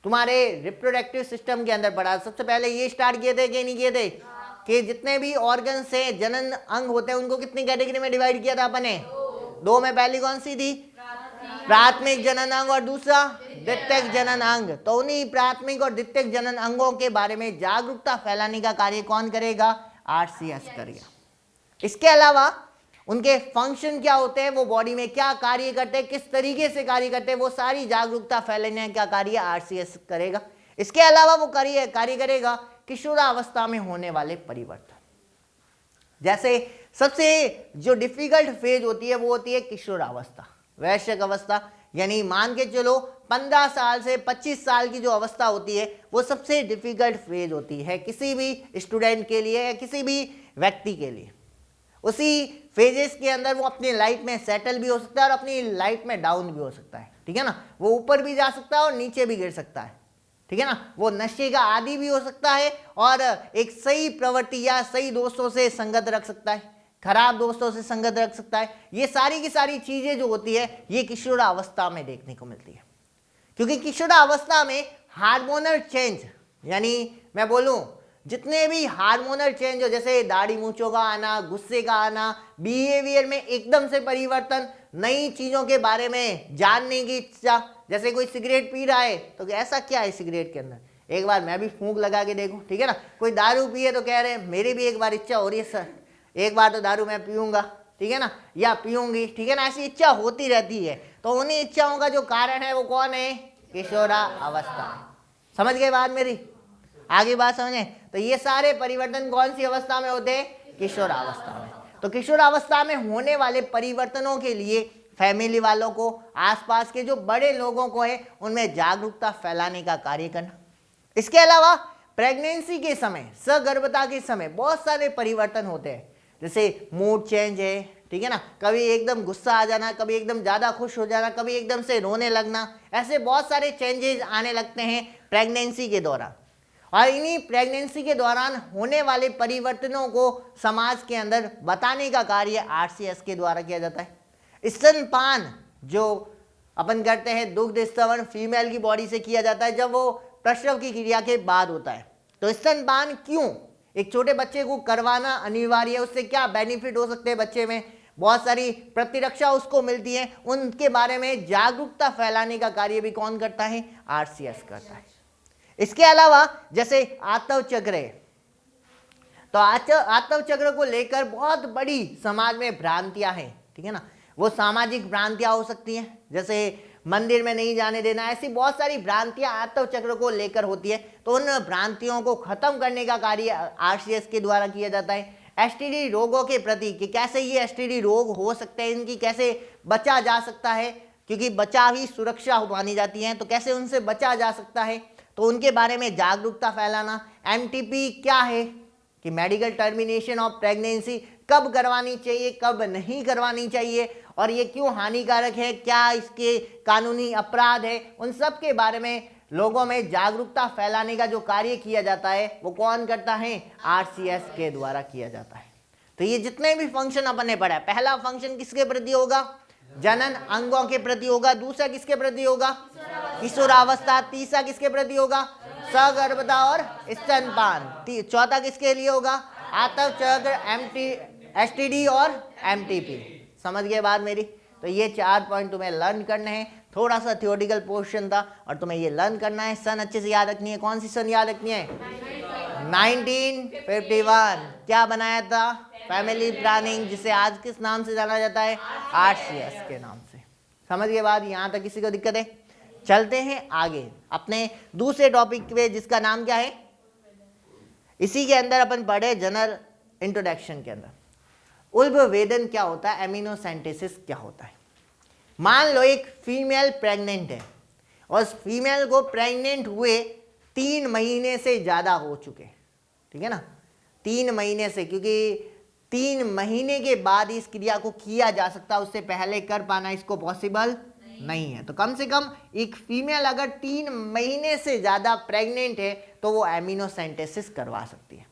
तुम्हारे रिप्रोडक्टिव सिस्टम के अंदर पढ़ा। सबसे पहले ये स्टार्ट किए थे कि नहीं किए थे? कि जितने भी ऑर्गन्स है, जनन अंग होते हैं, उनको कितनी कैटेगरी में डिवाइड किया था अपन ने? 2 में। पहली कौन सी थी? प्राथमिक जनन अंग, और दूसरा द्वितीयक जनन अंग। तो उन्हीं प्राथमिक और द्वितीयक जनन अंगों के बारे में जागरूकता फैलाने का कार्य कौन करेगा? आरसीएस करेगा। इसके अलावा उनके फंक्शन क्या होते हैं, वो बॉडी में क्या कार्य करते हैं, किस तरीके से कार्य करते हैं, वो सारी जागरूकता फैलाने का कार्य आरसीएस करेगा। इसके अलावा वो कार्य करेगा किशोरावस्था में होने वाले परिवर्तन। जैसे सबसे जो डिफिकल्ट फेज होती है वो होती है किशोरावस्था, वयस्क अवस्था। यानी मान के चलो 15 साल से 25 साल की जो अवस्था होती है वो सबसे डिफिकल्ट फेज होती है किसी भी स्टूडेंट के लिए या किसी भी व्यक्ति के लिए। उसी फेजेस के अंदर वो अपनी लाइफ में सेटल भी हो सकता है और अपनी लाइफ में डाउन भी हो सकता है, ठीक है ना? वो ऊपर भी जा सकता है और नीचे भी गिर सकता है, ठीक है ना? वो नशे का आदी भी हो सकता है और एक सही प्रवृत्ति या सही दोस्तों से संगत रख सकता है, खराब दोस्तों से संगत रख सकता है। ये सारी की सारी चीजें जो होती है ये किशोरावस्था में देखने को मिलती है। क्योंकि किशोरावस्था में हार्मोनल चेंज, यानी मैं बोलूं जितने भी हार्मोनल चेंज हो, जैसे दाढ़ी मूंछों का आना, गुस्से का आना, बिहेवियर में एकदम से परिवर्तन, नई चीजों के बारे में जानने की इच्छा। जैसे कोई सिगरेट पी रहा है तो ऐसा क्या है सिगरेट के अंदर, एक बार मैं भी फूंक लगा के देखूं, ठीक है ना? कोई दारू पिए तो कह रहे हैं मेरी भी एक बार इच्छा हो रही है सर, एक बार तो दारू मैं पीऊंगा, ठीक है ना, या पीऊंगी, ठीक है ना? ऐसी इच्छा होती रहती है। तो उन्हीं इच्छाओं का जो कारण है वो कौन है? किशोरावस्था। समझ गए बात मेरी? आगे बात समझे? तो ये सारे परिवर्तन कौन सी अवस्था में होते हैं? किशोरावस्था में। तो किशोरावस्था में होने वाले परिवर्तनों के लिए फैमिली वालों को, आसपास के जो बड़े लोगों को है, उनमें जागरूकता फैलाने का कार्य करना। इसके अलावा प्रेगनेंसी के समय, सगर्भता के समय बहुत सारे परिवर्तन होते हैं। जैसे मूड चेंज है, ठीक है ना? कभी एकदम गुस्सा आ जाना, कभी एकदम ज़्यादा खुश हो जाना, कभी एकदम से रोने लगना, ऐसे बहुत सारे चेंजेस आने लगते हैं प्रेगनेंसी के दौरान। और इन्हीं प्रेगनेंसी के दौरान होने वाले परिवर्तनों को समाज के अंदर बताने का कार्य आरसीएस के द्वारा किया जाता है। स्तनपान जो अपन करते हैं, दुग्ध स्तवन फीमेल की बॉडी से किया जाता है जब वो प्रसव की क्रिया के बाद होता है। तो स्तनपान क्यों एक छोटे बच्चे को करवाना अनिवार्य है? उससे क्या बेनिफिट हो सकते हैं बच्चे में? बहुत सारी प्रतिरक्षा उसको मिलती है। उनके बारे में जागरूकता फैलाने का कार्य भी कौन करता है? आरसीएस करता है। इसके अलावा जैसे आतव चक्र है, तो आतव चक्र को लेकर बहुत बड़ी समाज में भ्रांतियां हैं, ठीक है ना? वो सामाजिक भ्रांतियां हो सकती हैं, जैसे मंदिर में नहीं जाने देना, ऐसी बहुत सारी भ्रांतियां आतव चक्र को लेकर होती है। तो उन भ्रांतियों को खत्म करने का कार्य आरसीएस के द्वारा किया जाता है। एसटीडी रोगों के प्रति कि कैसे ये एसटीडी रोग हो सकते हैं, इनकी कैसे बचा जा सकता है, क्योंकि बचाव ही सुरक्षा मानी जाती है, तो कैसे उनसे बचा जा सकता है, तो उनके बारे में जागरूकता फैलाना। एमटीपी क्या है कि मेडिकल टर्मिनेशन ऑफ प्रेगनेंसी कब करवानी चाहिए, कब नहीं करवानी चाहिए, और ये क्यों हानिकारक है, क्या इसके कानूनी अपराध है, उन सब के बारे में लोगों में जागरूकता फैलाने का जो कार्य किया जाता है वो कौन करता है? आरसीएस के द्वारा किया जाता है। तो ये जितने भी फंक्शन अपन ने पढ़ा है, पहला फंक्शन किसके प्रति होगा? जनन अंगों के प्रति होगा। दूसरा किसके प्रति होगा? किशोरावस्था। तीसरा किसके प्रति होगा? सगर्भता और स्तनपान। चौथा किसके लिए होगा? आतव चक्र, एसटीडी और एमटीपी। समझ गए बात मेरी? तो ये 4 पॉइंट तुम्हें लर्न करने हैं। थोड़ा सा थियोरिटिकल पोर्शन था और तुम्हें ये लर्न करना है। सन अच्छे से याद रखनी है। कौन सी सन याद रखनी है? 1951 क्या बनाया था? फैमिली प्लानिंग, जिसे आज किस नाम से जाना जाता है? RCS के नाम से। समझ गए बात? यहां तक किसी को दिक्कत है? चलते हैं आगे अपने दूसरे टॉपिक पे, जिसका नाम क्या है? इसी के अंदर अपन पढ़े जनरल इंट्रोडक्शन के अंदर उल्बवेदन क्या होता है, एमिनोसेंटेसिस क्या होता है। मान लो एक फीमेल प्रेग्नेंट है और उस फीमेल को प्रेग्नेंट हुए 3 महीने से ज़्यादा हो चुके, ठीक है ना, 3 महीने से, क्योंकि 3 महीने के बाद इस क्रिया को किया जा सकता, उससे पहले कर पाना इसको पॉसिबल नहीं है। तो कम से कम एक फीमेल अगर 3 महीने से ज़्यादा प्रेग्नेंट है तो वो एमिनोसेंटेसिस करवा सकती है।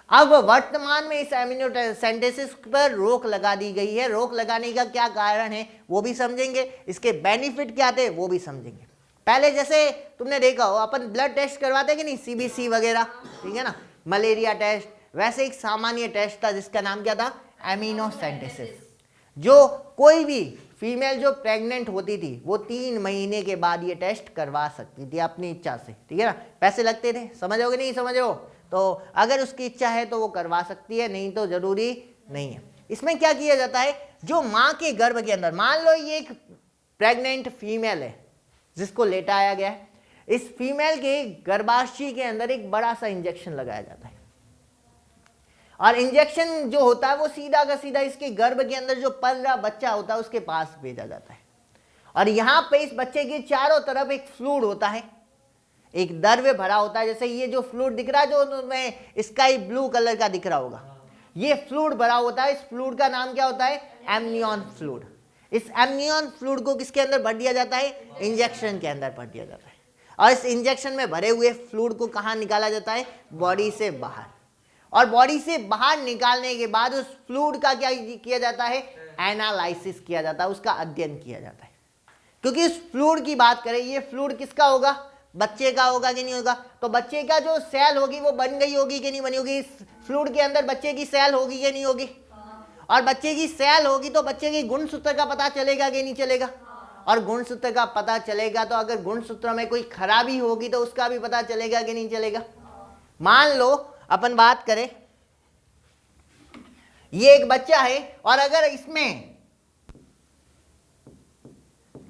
अब वर्तमान में इस एमिनोसेंटेसिस पर रोक लगा दी गई है। रोक लगाने का क्या कारण है वो भी समझेंगे, इसके बेनिफिट क्या थे वो भी समझेंगे। पहले जैसे तुमने देखा हो अपन ब्लड टेस्ट करवाते कि नहीं, CBC वगैरह, ठीक है ना, मलेरिया टेस्ट, वैसे एक सामान्य टेस्ट था जिसका नाम क्या था? एमिनोसेंटेसिस। जो कोई भी फीमेल जो प्रेग्नेंट होती थी वो 3 महीने के बाद ये टेस्ट करवा सकती थी अपनी इच्छा से, ठीक है ना। पैसे लगते थे, समझोगे नहीं समझो, तो अगर उसकी इच्छा है तो वो करवा सकती है, नहीं तो जरूरी नहीं है। इसमें क्या किया जाता है, जो माँ के गर्भ के अंदर, मान लो ये एक प्रेग्नेंट फीमेल है जिसको लेटाया गया है, इस फीमेल के गर्भाशय के अंदर एक बड़ा सा इंजेक्शन लगाया जाता है और इंजेक्शन जो होता है वो सीधा का सीधा इसके गर्भ के अंदर जो पल रहा बच्चा होता है उसके पास भेजा जाता है। और यहाँ पे इस बच्चे के चारों तरफ एक फ्लूइड होता है, एक द्रव्य भरा होता है। जैसे ये जो फ्लूइड दिख रहा है, जो तुम्हें स्काई ब्लू कलर का दिख रहा होगा, ये फ्लूइड भरा होता है। इस फ्लूइड का नाम क्या होता है? Amnion fluid. इस एमनियन फ्लूइड को किसके अंदर भर दिया जाता है? इंजेक्शन के अंदर भर दिया जाता है। और इस इंजेक्शन में भरे हुए फ्लूइड को कहाँ निकाला जाता है? बॉडी से बाहर। और बॉडी से बाहर निकालने के बाद उस फ्लूइड का क्या किया जाता है? एनालिसिस किया जाता है, उसका अध्ययन किया जाता है। क्योंकि इस फ्लूइड की बात करें, ये फ्लूइड किसका होगा? बच्चे का होगा कि नहीं होगा? तो बच्चे का जो सेल होगी वो बन गई होगी कि नहीं बनी होगी? इस फ्लूइड के अंदर बच्चे की सेल होगी कि नहीं होगी? और बच्चे की सेल होगी तो बच्चे की गुणसूत्र का पता चलेगा कि नहीं चलेगा? और गुणसूत्र का पता चलेगा तो अगर गुणसूत्र में कोई खराबी होगी तो उसका भी पता चलेगा कि नहीं चलेगा? मान लो अपन बात करें, ये एक बच्चा है और अगर इसमें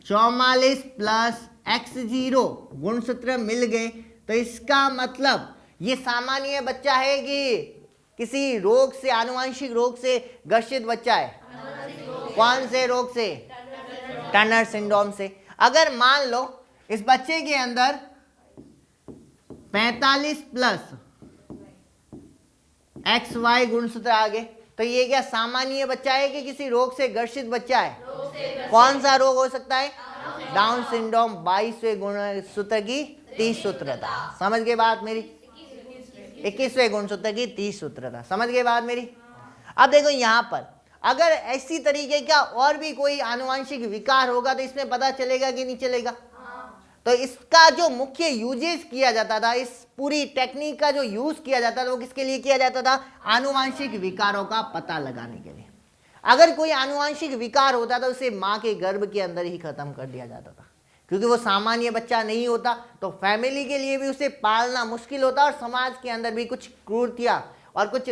44 + X0 गुणसूत्र मिल गए तो इसका मतलब ये सामान्य बच्चा है कि किसी रोग से, आनुवंशिक रोग से ग्रसित बच्चा है? कौन से रोग से? टर्नर सिंड्रोम से। अगर मान लो इस बच्चे के अंदर 45 + XY गुणसूत्र आ गए तो ये क्या सामान्य बच्चा है कि किसी रोग से ग्रसित बच्चा है? कौन सा रोग हो सकता है? Down syndrome. 22वें गुणसूत्र की 30 सूत्रता। समझ गए बात मेरी? 21वें गुणसूत्र की 30 सूत्रता। समझ गए बात मेरी? अब देखो यहाँ पर अगर ऐसी तरीके का और भी कोई आनुवंशिक विकार होगा तो इसमें पता चलेगा कि नहीं चलेगा? तो इसका जो मुख्य यूजेस किया जाता था, इस पूरी टेक्निक का जो यूज किया जाता था वो किसके लिए किया जाता था? आनुवंशिक विकारों का पता लगाने के लिए। अगर कोई आनुवंशिक विकार होता तो उसे माँ के गर्भ के अंदर ही खत्म कर दिया जाता था, क्योंकि वो सामान्य बच्चा नहीं होता तो फैमिली के लिए भी उसे पालना मुश्किल होता और समाज के अंदर भी कुछ क्रूरतियाँ और कुछ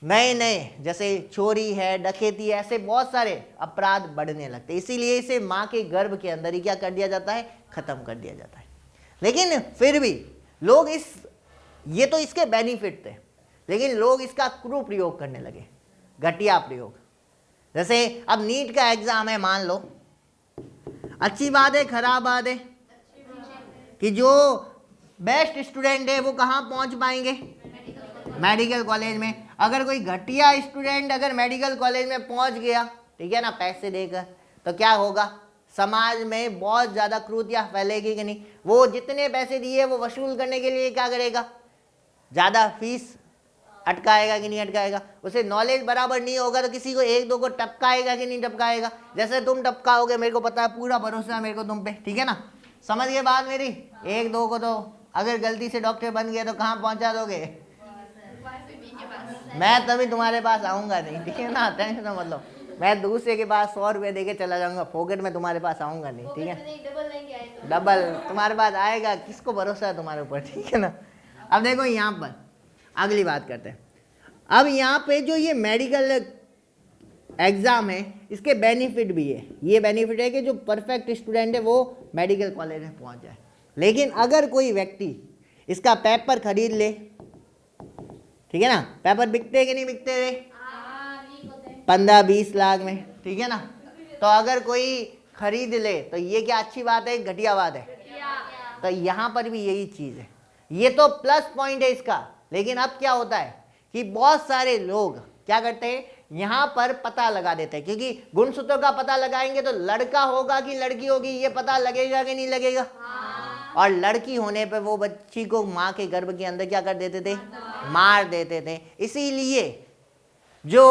नए नए जैसे चोरी है, डकैती है, ऐसे बहुत सारे अपराध बढ़ने लगते। इसीलिए इसे माँ के गर्भ के अंदर ही क्या कर दिया जाता है? खत्म कर दिया जाता है। लेकिन फिर भी लोग ये तो इसके बेनिफिट थे, लेकिन लोग इसका कुप्रयोग करने लगे, घटिया प्रयोग। जैसे अब नीट का एग्जाम है, मान लो, अच्छी बात है खराब बात है कि जो बेस्ट स्टूडेंट है वो कहाँ पहुँच पाएंगे? मेडिकल कॉलेज में। अगर कोई घटिया स्टूडेंट अगर मेडिकल कॉलेज में पहुंच गया, ठीक है ना, पैसे देकर, तो क्या होगा? समाज में बहुत ज़्यादा क्रूरतियाँ फैलेगी कि नहीं? वो जितने पैसे दिए वो वसूल करने के लिए क्या करेगा? ज़्यादा फीस अटकाएगा कि नहीं अटकाएगा? उसे नॉलेज बराबर नहीं होगा तो किसी को 1-2 को टपकाएगा कि नहीं टपकाएगा? जैसे तुम टपकाओगे, मेरे को पता है, पूरा भरोसा है मेरे को तुम पे, ठीक है ना। समझ गए बात मेरी? 1-2 को तो अगर गलती से डॉक्टर बन गया तो कहाँ पहुँचा दोगे? मैं तभी तुम्हारे पास आऊँगा नहीं, ठीक है ना, टेंशन मत लो। मैं दूसरे के पास 100 रुपये दे के चला जाऊँगा, फोकट में तुम्हारे पास आऊँगा नहीं, ठीक है। डबल तुम्हारे पास आएगा, किसको भरोसा है तुम्हारे ऊपर, ठीक है ना। अब देखो यहाँ पर अगली बात करते हैं। अब यहाँ पे जो ये मेडिकल एग्जाम है इसके बेनिफिट भी है। ये बेनिफिट है कि जो परफेक्ट स्टूडेंट है वो मेडिकल कॉलेज में पहुँच जाए। लेकिन अगर कोई व्यक्ति इसका पेपर खरीद ले, ठीक है ना, पेपर बिकते कि नहीं बिकते रे? 15-20 लाख में, ठीक है ना। तो अगर कोई खरीद ले तो ये क्या अच्छी बात है, घटिया बात है? तो यहाँ पर भी यही चीज़ है, ये तो प्लस पॉइंट है इसका। लेकिन अब क्या होता है कि बहुत सारे लोग क्या करते हैं, यहाँ पर पता लगा देते हैं, क्योंकि गुणसूत्रों का पता लगाएंगे तो लड़का होगा कि लड़की होगी ये पता लगेगा कि नहीं लगेगा। और लड़की होने पर वो बच्ची को माँ के गर्भ के अंदर क्या कर देते थे, मार देते थे। इसीलिए जो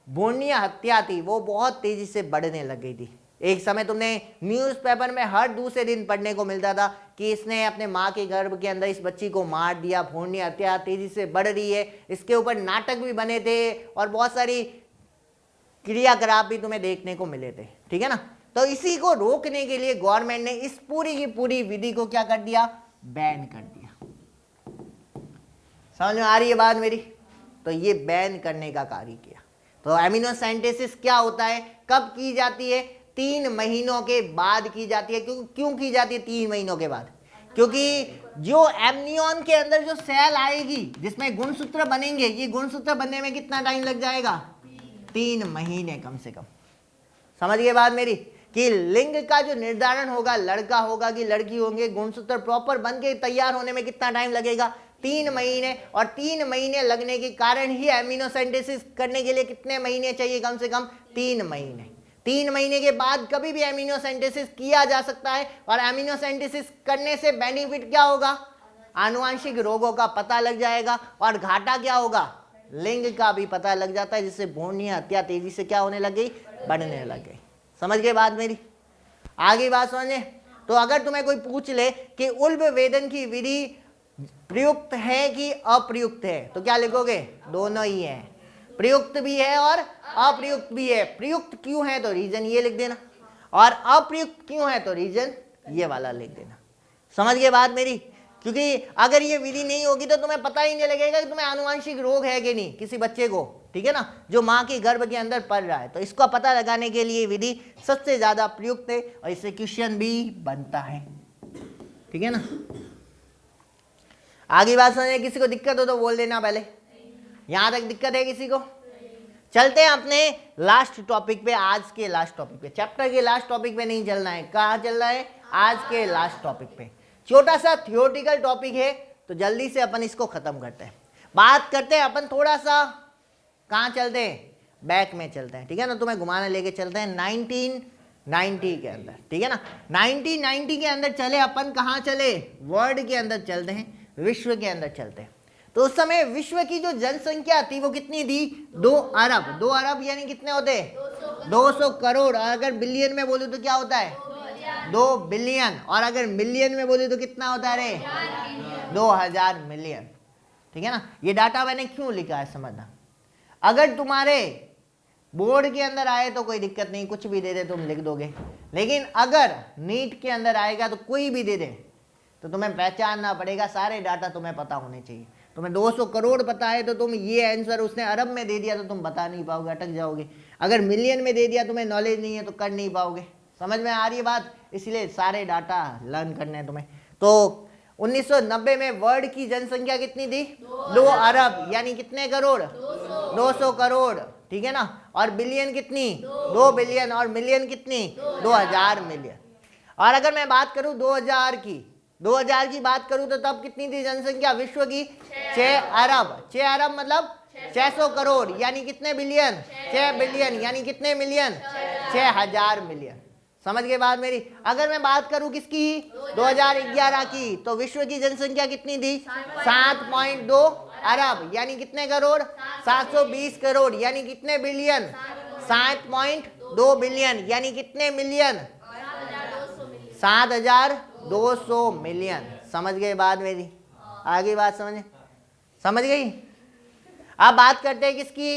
भ्रूणीय हत्या थी वो बहुत तेजी से बढ़ने लग गई थी। एक समय तुमने न्यूज़पेपर में हर दूसरे दिन पढ़ने को मिलता था कि इसने अपने माँ के गर्भ के अंदर इस बच्ची को मार दिया, भ्रूणीय हत्या तेजी से बढ़ रही है। इसके ऊपर नाटक भी बने थे और बहुत सारी क्रियाकलाप भी तुम्हें देखने को मिले थे, ठीक है ना। तो इसी को रोकने के लिए गवर्नमेंट ने इस पूरी की पूरी विधि को क्या कर दिया, बैन कर दिया। समझ में आ रही है बात मेरी? तो ये बैन करने का कार्य किया। तो एमिनोसेंटेसिस क्या होता है, कब की जाती है? 3 महीनों के बाद की जाती है। क्यों की जाती है 3 महीनों के बाद? क्योंकि जो एमनियन के अंदर जो सेल आएगी जिसमें गुणसूत्र बनेंगे, ये गुणसूत्र बनने में कितना टाइम लग जाएगा? 3 महीने कम से कम। समझ गए बात मेरी? कि लिंग का जो निर्धारण होगा, लड़का होगा कि लड़की होंगे, गुणसूत्र प्रॉपर बन के तैयार होने में कितना टाइम लगेगा? 3 महीने। और 3 महीने लगने के कारण ही एमिनोसेंटेसिस करने के लिए कितने महीने चाहिए? कम से कम 3 महीने। 3 महीने के बाद कभी भी एमिनोसेंटेसिस किया जा सकता है। और एमिनोसेंटेसिस करने से बेनिफिट क्या होगा? आनुवंशिक रोगों का पता लग जाएगा। और घाटा क्या होगा? लिंग का भी पता लग जाता है, जिससे भ्रूणीय हत्या तेजी से क्या होने लग गई, बढ़ने लग गई। समझ गए बात मेरी? आगे बात समझे। तो अगर तुम्हें कोई पूछ ले कि उल्ब वेदन की विधि प्रयुक्त है कि अप्रयुक्त है, तो क्या लिखोगे? दोनों ही है, प्रयुक्त भी है और अप्रयुक्त भी है। प्रयुक्त क्यों है तो रीजन ये लिख देना, और अप्रयुक्त क्यों है तो रीजन ये वाला लिख देना। समझ गए बात मेरी? क्योंकि अगर ये विधि नहीं होगी तो तुम्हें पता ही नहीं लगेगा कि तुम्हें आनुवंशिक रोग है कि नहीं किसी बच्चे को, ठीक है ना, जो माँ के गर्भ के अंदर पड़ रहा है। तो इसका पता लगाने के लिए विधि सबसे ज्यादा प्रयुक्त है और इससे क्वेश्चन भी बनता है, ठीक है ना। आगे बात समझे। किसी को दिक्कत हो तो बोल देना पहले। यहां तक दिक्कत है किसी को? चलते हैं अपने लास्ट टॉपिक पे, आज के लास्ट टॉपिक पे। चैप्टर के लास्ट टॉपिक पे नहीं चलना है, कहाँ चलना है? आज के लास्ट टॉपिक पे। छोटा सा थियोरेटिकल टॉपिक है तो जल्दी से अपन इसको खत्म करते हैं। बात करते हैं अपन थोड़ा सा, कहाँ चलते हैं? बैक में चलते हैं, ठीक है ना। तुम्हें घुमाने लेके चलते हैं 1990 के अंदर, ठीक है ना। 1990 के अंदर चले अपन, कहाँ चले? वर्ल्ड के अंदर चलते हैं, विश्व के अंदर चलते हैं। तो उस समय विश्व की जो जनसंख्या थी वो कितनी थी? 2 अरब। 2 अरब यानी कितने होते? 200 करोड़। और अगर बिलियन में बोलूं तो क्या होता है? 2 बिलियन। और अगर मिलियन में बोलूं तो कितना होता है रे? 2000 मिलियन, ठीक है ना। ये डाटा मैंने क्यों लिखा है समझना। अगर तुम्हारे बोर्ड के अंदर आए तो कोई दिक्कत नहीं, कुछ भी दे दे तुम लिख दोगे। लेकिन अगर नीट के अंदर आएगा तो कोई भी दे दे तो तुम्हें पहचानना पड़ेगा, सारे डाटा तुम्हें पता होने चाहिए। तुम्हें 200 करोड़ पता है तो तुम ये आंसर उसने अरब में दे दिया तो तुम बता नहीं पाओगे, अटक जाओगे। अगर मिलियन में दे दिया, तुम्हें नॉलेज नहीं है तो कर नहीं पाओगे। समझ में आ रही है बात? इसलिए सारे डाटा लर्न करने हैं तुम्हें। तो 1990 में वर्ल्ड की जनसंख्या कितनी थी? 2 अरब यानी कितने करोड़? 200 करोड़, ठीक है ना। और बिलियन कितनी? 2 बिलियन। और मिलियन कितनी? 2000 मिलियन। और अगर मैं बात करूं 2000 की बात करूं तो तब कितनी थी जनसंख्या विश्व की? 6 अरब। 6 अरब मतलब 600 करोड़ यानी कितने बिलियन? 6 बिलियन यानी कितने मिलियन? 6000 मिलियन। समझ गए बात मेरी? अगर मैं बात करूं किसकी? 2011 की, तो विश्व की जनसंख्या कितनी थी? 7.2 अरब यानी कितने करोड़? 720 करोड़ यानी कितने बिलियन? 7.2 बिलियन यानी कितने मिलियन? 7200 मिलियन। समझ गए बात मेरी? आगे बात समझ गई? अब बात करते हैं किसकी?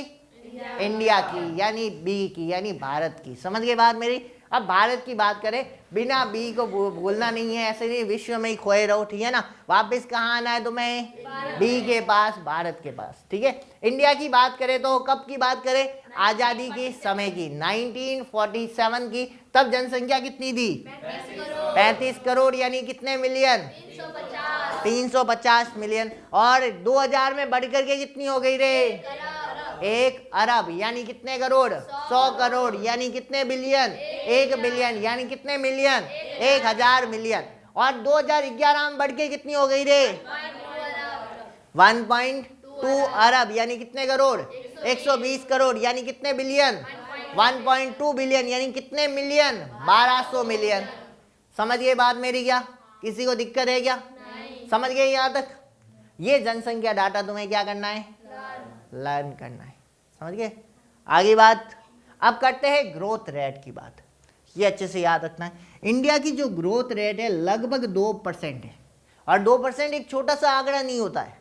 इंडिया की, यानी बी की, यानी भारत की। समझ गए बात मेरी? अब भारत की बात करें, बिना बी को भूलना नहीं है, ऐसे नहीं विश्व में ही खोए रहो, ठीक है ना। वापस कहाँ आना है तुम्हें? बी के पास, भारत के पास, ठीक है। इंडिया की बात करें तो कब की बात करें? आजादी के समय की, 1947 की। तब जनसंख्या कितनी थी? 35 करोड़, यानी कितने मिलियन? 350 मिलियन। और 2000 में बढ़कर के कितनी हो गई रे? 1 अरब, यानी कितने करोड़? 100 करोड़, यानी कितने बिलियन? 1 बिलियन, यानी कितने मिलियन? 1000 मिलियन। और 2011 में बढ़ के कितनी हो गई रे? 1.2 अरब, यानी कितने करोड़? 120 करोड़, यानी कितने बिलियन? 1.2 बिलियन, यानी कितने मिलियन? 1200 मिलियन। समझ गए बात मेरी क्या? किसी को दिक्कत है क्या? समझ गए यहाँ तक? ये जनसंख्या डाटा तुम्हें क्या करना है? लर्न करना है। समझ गए? आगे बात अब करते हैं ग्रोथ रेट की बात। ये अच्छे से याद रखना है, इंडिया की जो ग्रोथ रेट है लगभग 2% है। और 2% एक छोटा सा आंकड़ा नहीं होता है,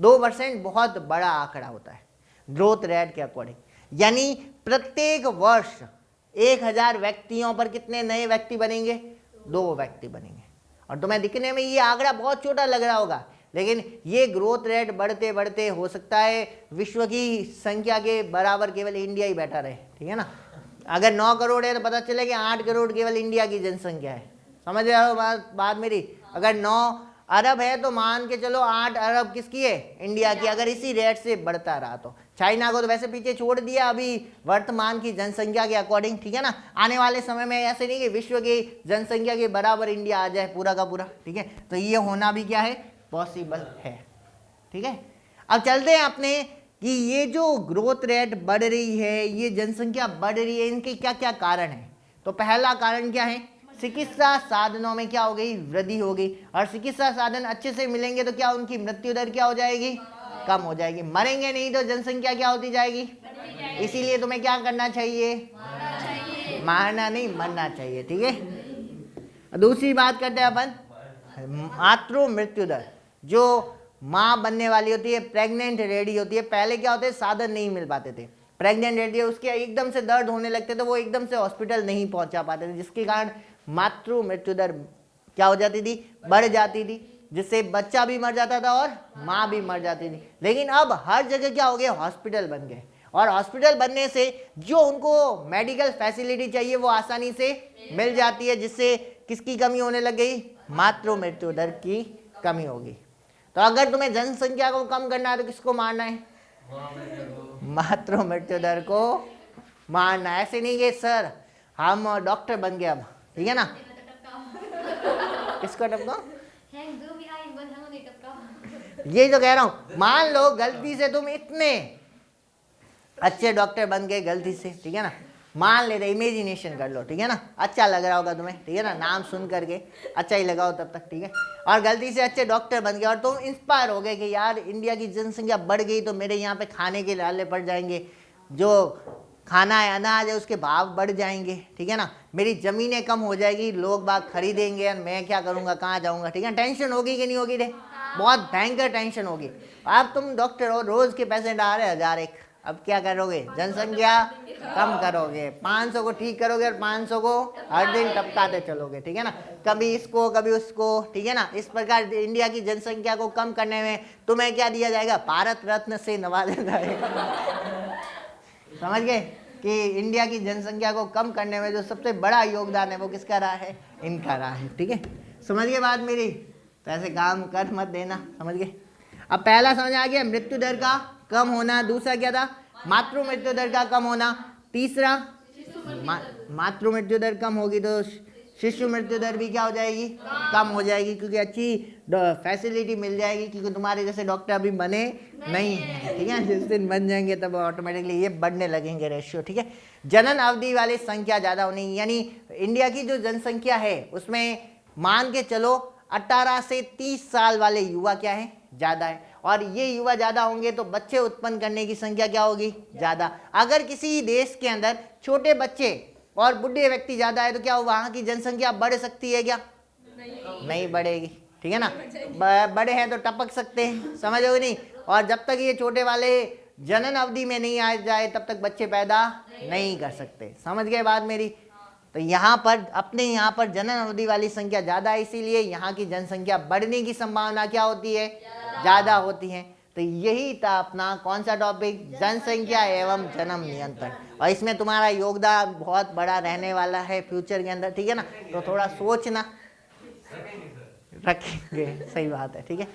2% बहुत बड़ा आंकड़ा होता है ग्रोथ रेट के अकॉर्डिंग। यानी प्रत्येक वर्ष 1000 व्यक्तियों पर कितने नए व्यक्ति बनेंगे? 2 व्यक्ति बनेंगे। और तुम्हें दिखने में ये आंकड़ा बहुत छोटा लग रहा होगा, लेकिन ये ग्रोथ रेट बढ़ते बढ़ते हो सकता है विश्व की संख्या के बराबर केवल इंडिया ही बैठा रहे, ठीक है ना। अगर 9 करोड़ है तो पता चले कि 8 करोड़ केवल इंडिया की जनसंख्या है। समझ रहे हो बात मेरी? अगर 9 अरब है तो मान के चलो 8 अरब किसकी है? इंडिया की। अगर इसी रेट से बढ़ता रहा तो चाइना को तो वैसे पीछे छोड़ दिया अभी वर्तमान की जनसंख्या के अकॉर्डिंग, ठीक है ना। आने वाले समय में ऐसे नहीं कि विश्व की जनसंख्या के बराबर इंडिया आ जाए पूरा का पूरा, ठीक है। तो ये होना भी क्या है? पॉसिबल है, ठीक है। अब चलते हैं अपने कि ये जो ग्रोथ रेट बढ़ रही है, ये जनसंख्या बढ़ रही है, इनके क्या क्या कारण है। तो पहला कारण क्या है? चिकित्सा साधनों में क्या हो गई? वृद्धि हो गई। और चिकित्सा साधन अच्छे से मिलेंगे तो क्या उनकी मृत्यु दर क्या हो जाएगी? कम हो जाएगी। मरेंगे नहीं तो जनसंख्या क्या होती जाएगी? इसीलिए तुम्हें क्या करना चाहिए? मारना नहीं, मरना चाहिए, ठीक है। दूसरी बात करते हैं अपन मातृ मृत्यु दर। जो माँ बनने वाली होती है, प्रेग्नेंट लेडी होती है, पहले क्या होते, साधन नहीं मिल पाते थे। प्रेग्नेंट लेडी उसके एकदम से दर्द होने लगते थे, वो एकदम से हॉस्पिटल नहीं पहुंचा पाते थे, जिसके कारण मातृ मृत्यु दर क्या हो जाती थी? बढ़ जाती थी, जिससे बच्चा भी मर जाता था और माँ भी मर जाती थी। लेकिन अब हर जगह क्या हो गया? हॉस्पिटल बन गए। और हॉस्पिटल बनने से जो उनको मेडिकल फैसिलिटी चाहिए वो आसानी से मिल जाती है, जिससे किसकी कमी होने लग गई? मातृ मृत्यु दर की कमी होगी। तो अगर तुम्हें जनसंख्या को कम करना है तो किसको मारना है? मातृ मृत्यु दर को मारना है। ऐसे नहीं कि सर हम डॉक्टर बन गए अब, ठीक है ना। किसको टपका? यही तो कह रहा हूं। मान लो गलती से तुम इतने अच्छे डॉक्टर बन गए गलती से, ठीक है ना। मान लेते, इमेजिनेशन कर लो, ठीक है ना। अच्छा लग रहा होगा तुम्हें, ठीक है ना, नाम सुन करके अच्छा ही लगा हो तब तक, ठीक है। और गलती से अच्छे डॉक्टर बन गए और तुम इंस्पायर हो गए कि यार इंडिया की जनसंख्या बढ़ गई तो मेरे यहाँ पे खाने के लाले पड़ जाएंगे, जो खाना है अनाज है उसके भाव बढ़ जाएंगे, ठीक है ना। मेरी ज़मीनें कम हो जाएगी, लोग बाग खरीदेंगे और मैं क्या करूँगा, कहाँ जाऊँगा, ठीक है। टेंशन होगी कि नहीं होगी रे? बहुत भयंकर टेंशन होगी। अब तुम डॉक्टर हो, रोज़ के पैसे डाल रहे 1001, अब क्या करोगे? जनसंख्या कम करोगे, 500 को ठीक करोगे और 500 को हर दिन टपकाते चलोगे, ठीक है ना। कभी इसको कभी उसको, ठीक है ना। इस प्रकार इंडिया की जनसंख्या को कम करने में तुम्हें क्या दिया जाएगा? भारत रत्न से नवाजा जाएगा। समझ गए कि इंडिया की जनसंख्या को कम करने में जो सबसे बड़ा योगदान है वो किसका रहा है? इनका रहा है, ठीक है। समझ गए बात मेरी? तो ऐसे काम कर मत देना, समझ गए। अब पहला समझ आ गया, मृत्यु दर का कम होना। दूसरा क्या था? मातृ मृत्यु दर का कम होना। तीसरा मातृ मृत्यु दर कम होगी तो शिशु मृत्यु दर भी क्या हो जाएगी? कम हो जाएगी, क्योंकि अच्छी फैसिलिटी मिल जाएगी, क्योंकि तुम्हारे जैसे डॉक्टर अभी बने नहीं हैं, ठीक है। जिस दिन बन जाएंगे तब ऑटोमेटिकली ये बढ़ने लगेंगे रेशियो, ठीक है। जनन अवधि वाली संख्या ज़्यादा होनी, यानी इंडिया की जो जनसंख्या है उसमें मान के चलो 18 से 30 साल वाले युवा क्या है? ज़्यादा है। और ये युवा ज़्यादा होंगे तो बच्चे उत्पन्न करने की संख्या क्या होगी? ज़्यादा। अगर किसी देश के अंदर छोटे बच्चे और बुढ़े व्यक्ति ज़्यादा है तो क्या वहाँ की जनसंख्या बढ़ सकती है क्या? नहीं बढ़ेगी, ठीक है ना। बड़े हैं तो टपक सकते हैं, समझोगे नहीं। और जब तक ये छोटे वाले जनन अवधि में नहीं आ जाए तब तक बच्चे पैदा नहीं कर सकते। समझ गए बात मेरी? तो यहाँ पर अपने यहाँ पर जनन अवधि वाली संख्या ज़्यादा है, इसीलिए यहाँ की जनसंख्या बढ़ने की संभावना क्या होती है, ज़्यादा होती है। तो यही था अपना कौन सा टॉपिक, जनसंख्या एवं जन्म नियंत्रण। और इसमें तुम्हारा योगदान बहुत बड़ा रहने वाला है फ्यूचर के अंदर, ठीक है ना। तो थोड़ा सोचना, रखेंगे, सही बात है, ठीक है।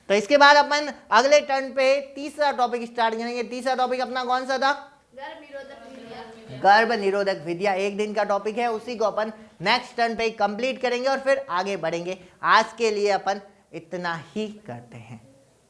तो इसके बाद अपन अगले टर्न पे तीसरा टॉपिक स्टार्ट करेंगे। तीसरा टॉपिक अपना कौन सा था, गर्भ निरोधक विधिया। एक दिन का टॉपिक है, उसी को अपन नेक्स्ट टर्न पे कंप्लीट करेंगे और फिर आगे बढ़ेंगे। आज के लिए अपन इतना ही करते हैं।